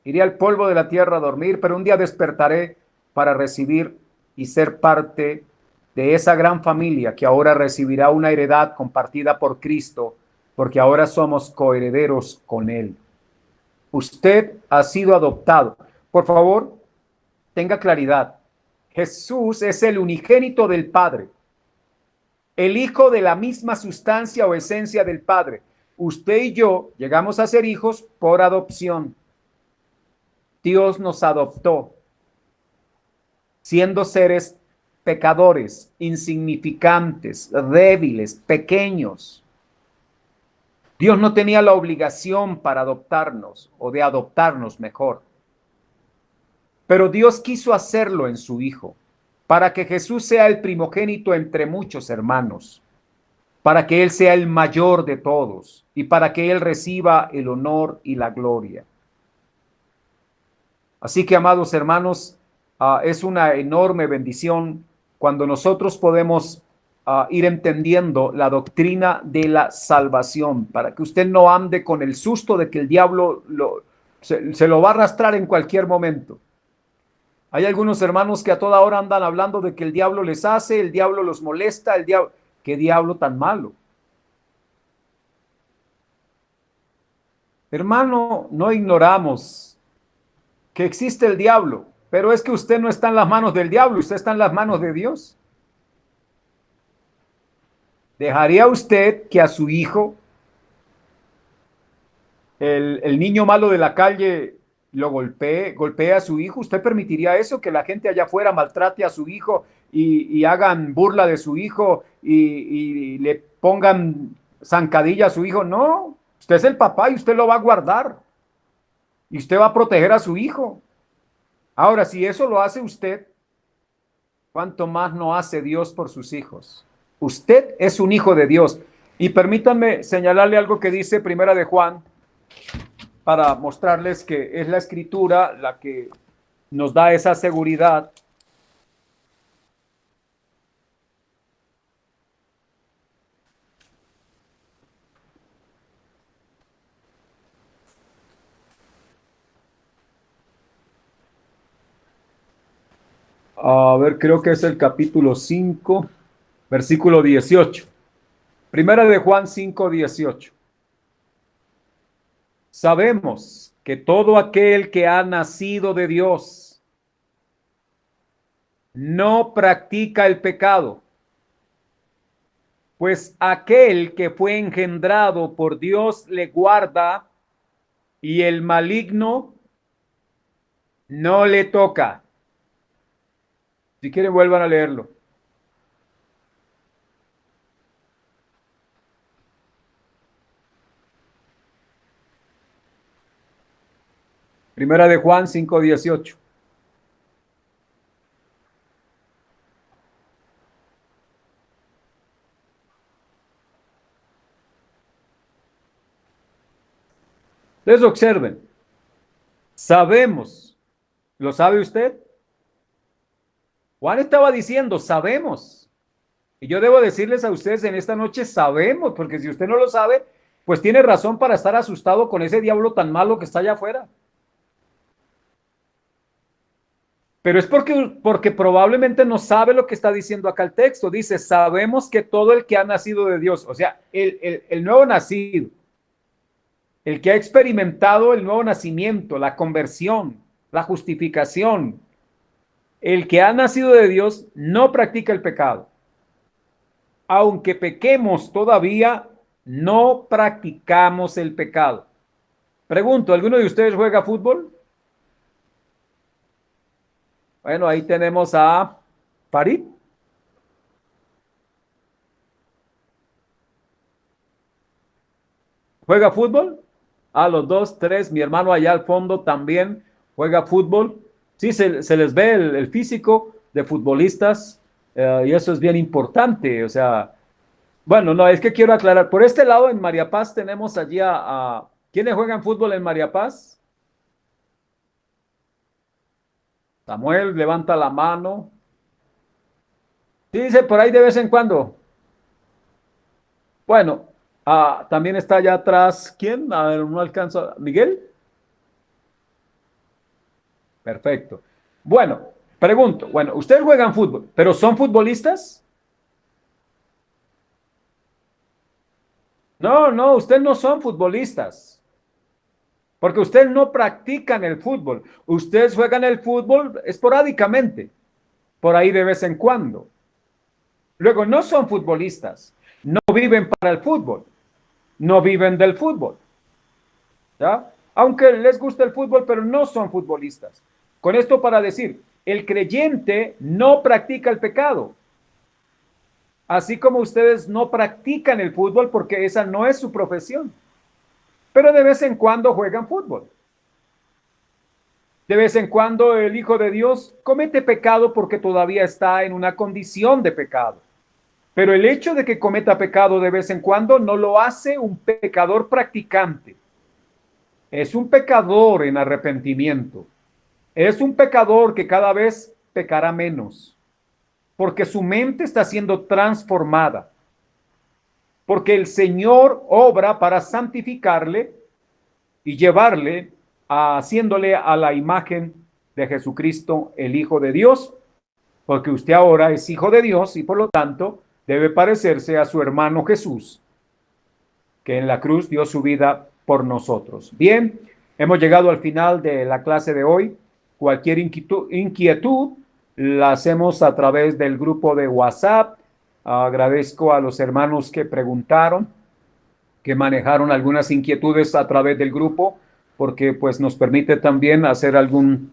Iré al polvo de la tierra a dormir, pero un día despertaré para recibir y ser parte de esa gran familia que ahora recibirá una heredad compartida por Cristo, porque ahora somos coherederos con Él. Usted ha sido adoptado. Por favor, tenga claridad. Jesús es el unigénito del Padre, el hijo de la misma sustancia o esencia del Padre. Usted y yo llegamos a ser hijos por adopción. Dios nos adoptó, siendo seres pecadores, insignificantes, débiles, pequeños. Dios no tenía la obligación para adoptarnos o de adoptarnos mejor. Pero Dios quiso hacerlo en su Hijo, para que Jesús sea el primogénito entre muchos hermanos, para que Él sea el mayor de todos y para que Él reciba el honor y la gloria. Así que, amados hermanos, es una enorme bendición cuando nosotros podemos ir entendiendo la doctrina de la salvación, para que usted no ande con el susto de que el diablo se lo va a arrastrar en cualquier momento. Hay algunos hermanos que a toda hora andan hablando de que el diablo les hace, el diablo los molesta, el diablo... ¿Qué diablo tan malo? Hermano, no ignoramos que existe el diablo, pero es que usted no está en las manos del diablo, usted está en las manos de Dios. ¿Dejaría usted que a su hijo, el niño malo de la calle, lo golpee a su hijo? ¿Usted permitiría eso? Que la gente allá afuera maltrate a su hijo y hagan burla de su hijo y le pongan zancadilla a su hijo. No, usted es el papá y usted lo va a guardar y usted va a proteger a su hijo. Ahora, si eso lo hace usted, ¿cuánto más no hace Dios por sus hijos? Usted es un hijo de Dios. Y permítanme señalarle algo que dice Primera de Juan, para mostrarles que es la Escritura la que nos da esa seguridad. A ver, creo que es el capítulo 5, versículo 18. Primera de Juan 5, 18. Sabemos que todo aquel que ha nacido de Dios no practica el pecado, pues aquel que fue engendrado por Dios le guarda y el maligno no le toca. Si quieren, vuelvan a leerlo. Primera de Juan 5:18. Entonces observen. Sabemos. ¿Lo sabe usted? Juan estaba diciendo, sabemos. Y yo debo decirles a ustedes en esta noche, sabemos, porque si usted no lo sabe, pues tiene razón para estar asustado con ese diablo tan malo que está allá afuera. Pero es porque probablemente no sabe lo que está diciendo acá el texto. Dice, sabemos que todo el que ha nacido de Dios, o sea, el nuevo nacido, el que ha experimentado el nuevo nacimiento, la conversión, la justificación, el que ha nacido de Dios no practica el pecado. Aunque pequemos todavía, no practicamos el pecado. Pregunto, ¿alguno de ustedes juega fútbol? Bueno, ahí tenemos a Farid. ¿Juega fútbol? A los 2, 3, mi hermano allá al fondo también juega fútbol. Sí, se les ve el físico de futbolistas y eso es bien importante. O sea, bueno, no, es que quiero aclarar. Por este lado, en María Paz, tenemos allí ¿quiénes juegan fútbol en María Paz? Samuel levanta la mano. Sí, dice por ahí de vez en cuando. Bueno, también está allá atrás. ¿Quién? A ver, no alcanzo. ¿Miguel? Perfecto. Bueno, pregunto. Bueno, ustedes juegan fútbol, ¿pero son futbolistas? No, ustedes no son futbolistas. Porque ustedes no practican el fútbol. Ustedes juegan el fútbol esporádicamente, por ahí de vez en cuando. Luego, no son futbolistas. No viven para el fútbol. No viven del fútbol. ¿Ya? Aunque les gusta el fútbol, pero no son futbolistas. Con esto para decir, el creyente no practica el pecado. Así como ustedes no practican el fútbol porque esa no es su profesión. Pero de vez en cuando juegan fútbol. De vez en cuando el Hijo de Dios comete pecado porque todavía está en una condición de pecado. Pero el hecho de que cometa pecado de vez en cuando no lo hace un pecador practicante. Es un pecador en arrepentimiento. Es un pecador que cada vez pecará menos. Porque su mente está siendo transformada. Porque el Señor obra para santificarle y llevarle haciéndole a la imagen de Jesucristo, el Hijo de Dios, porque usted ahora es hijo de Dios y por lo tanto debe parecerse a su hermano Jesús, que en la cruz dio su vida por nosotros. Bien, hemos llegado al final de la clase de hoy. Cualquier inquietud la hacemos a través del grupo de WhatsApp. Agradezco a los hermanos que preguntaron, que manejaron algunas inquietudes a través del grupo, porque pues nos permite también hacer algún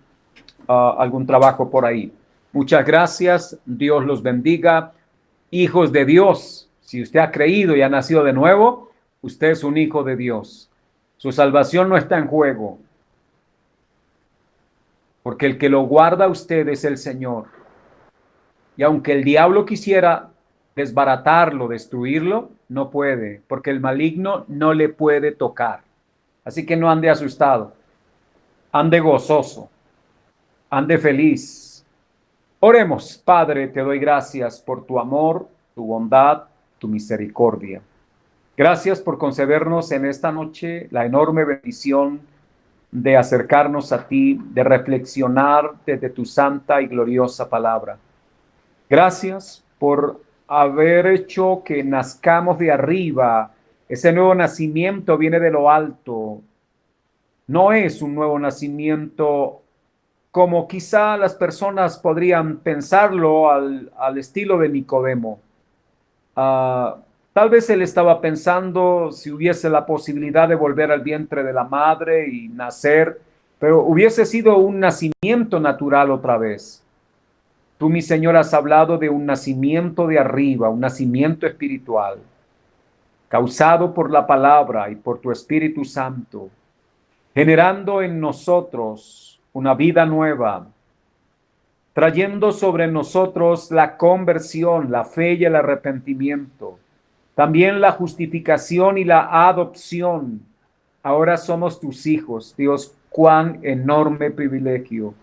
trabajo por ahí. Muchas gracias. Dios los bendiga. Hijos de Dios, si usted ha creído y ha nacido de nuevo, usted es un hijo de Dios. Su salvación no está en juego, porque el que lo guarda a usted es el Señor. Y aunque el diablo quisiera desbaratarlo, destruirlo, no puede, porque el maligno no le puede tocar. Así que no ande asustado, ande gozoso, ande feliz. Oremos. Padre, te doy gracias por tu amor, tu bondad, tu misericordia. Gracias por concedernos en esta noche la enorme bendición de acercarnos a ti, de reflexionar desde tu santa y gloriosa palabra. Gracias por haber hecho que nazcamos de arriba. Ese nuevo nacimiento viene de lo alto. No es un nuevo nacimiento como quizá las personas podrían pensarlo al estilo de Nicodemo. Tal vez él estaba pensando si hubiese la posibilidad de volver al vientre de la madre y nacer, pero hubiese sido un nacimiento natural otra vez. Tú, mi Señor, has hablado de un nacimiento de arriba, un nacimiento espiritual, causado por la palabra y por tu Espíritu Santo, generando en nosotros una vida nueva, trayendo sobre nosotros la conversión, la fe y el arrepentimiento, también la justificación y la adopción. Ahora somos tus hijos. Dios, cuán enorme privilegio.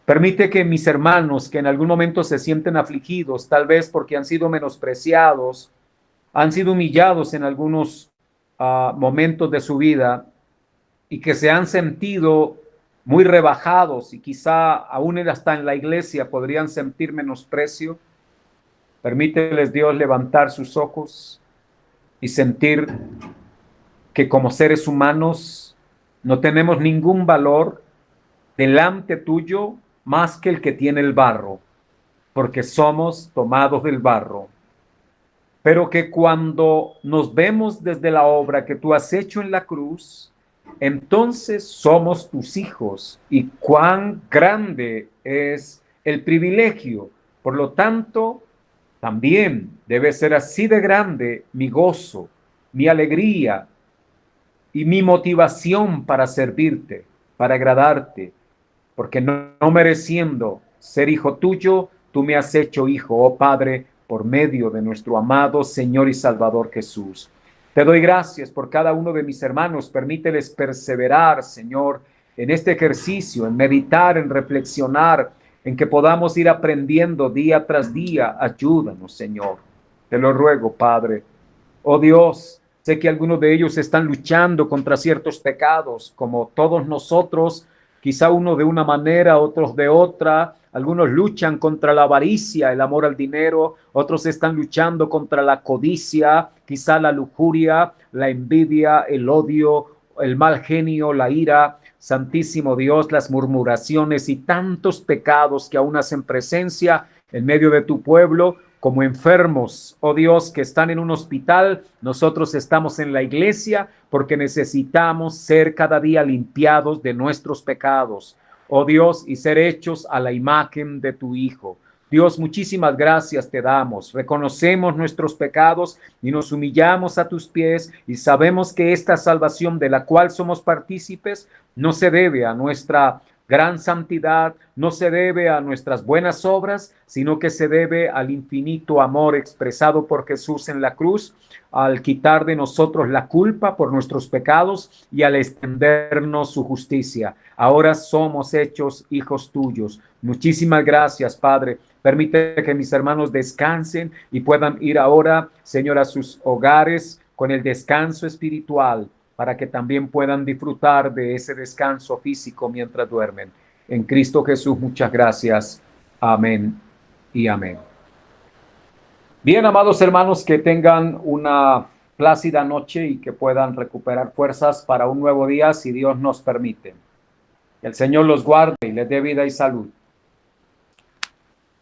Permite que mis hermanos que en algún momento se sienten afligidos, tal vez porque han sido menospreciados, han sido humillados en algunos momentos de su vida y que se han sentido muy rebajados y quizá aún hasta en la iglesia podrían sentir menosprecio. Permíteles, Dios, levantar sus ojos y sentir que como seres humanos no tenemos ningún valor delante tuyo más que el que tiene el barro, porque somos tomados del barro. Pero que cuando nos vemos desde la obra que tú has hecho en la cruz, entonces somos tus hijos, y cuán grande es el privilegio. Por lo tanto, también debe ser así de grande mi gozo, mi alegría y mi motivación para servirte, para agradarte, porque no mereciendo ser hijo tuyo, tú me has hecho hijo, oh Padre, por medio de nuestro amado Señor y Salvador Jesús. Te doy gracias por cada uno de mis hermanos. Permíteles perseverar, Señor, en este ejercicio, en meditar, en reflexionar, en que podamos ir aprendiendo día tras día. Ayúdanos, Señor. Te lo ruego, Padre. Oh Dios, sé que algunos de ellos están luchando contra ciertos pecados, como todos nosotros, quizá uno de una manera, otros de otra. Algunos luchan contra la avaricia, el amor al dinero, otros están luchando contra la codicia, quizá la lujuria, la envidia, el odio, el mal genio, la ira. Santísimo Dios, las murmuraciones y tantos pecados que aún hacen presencia en medio de tu pueblo, como enfermos, oh Dios, que están en un hospital. Nosotros estamos en la iglesia porque necesitamos ser cada día limpiados de nuestros pecados, oh Dios, y ser hechos a la imagen de tu Hijo. Dios, muchísimas gracias te damos. Reconocemos nuestros pecados y nos humillamos a tus pies, y sabemos que esta salvación de la cual somos partícipes no se debe a nuestra gran santidad, no se debe a nuestras buenas obras, sino que se debe al infinito amor expresado por Jesús en la cruz, al quitar de nosotros la culpa por nuestros pecados y al extendernos su justicia. Ahora somos hechos hijos tuyos. Muchísimas gracias, Padre. Permite que mis hermanos descansen y puedan ir ahora, Señor, a sus hogares con el descanso espiritual, para que también puedan disfrutar de ese descanso físico mientras duermen. En Cristo Jesús, muchas gracias. Amén y amén. Bien, amados hermanos, que tengan una plácida noche y que puedan recuperar fuerzas para un nuevo día si Dios nos permite. Que el Señor los guarde y les dé vida y salud.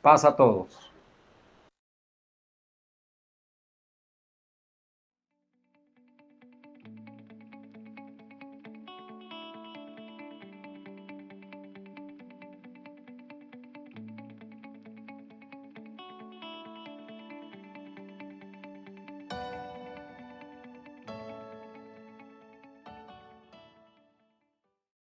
Paz a todos.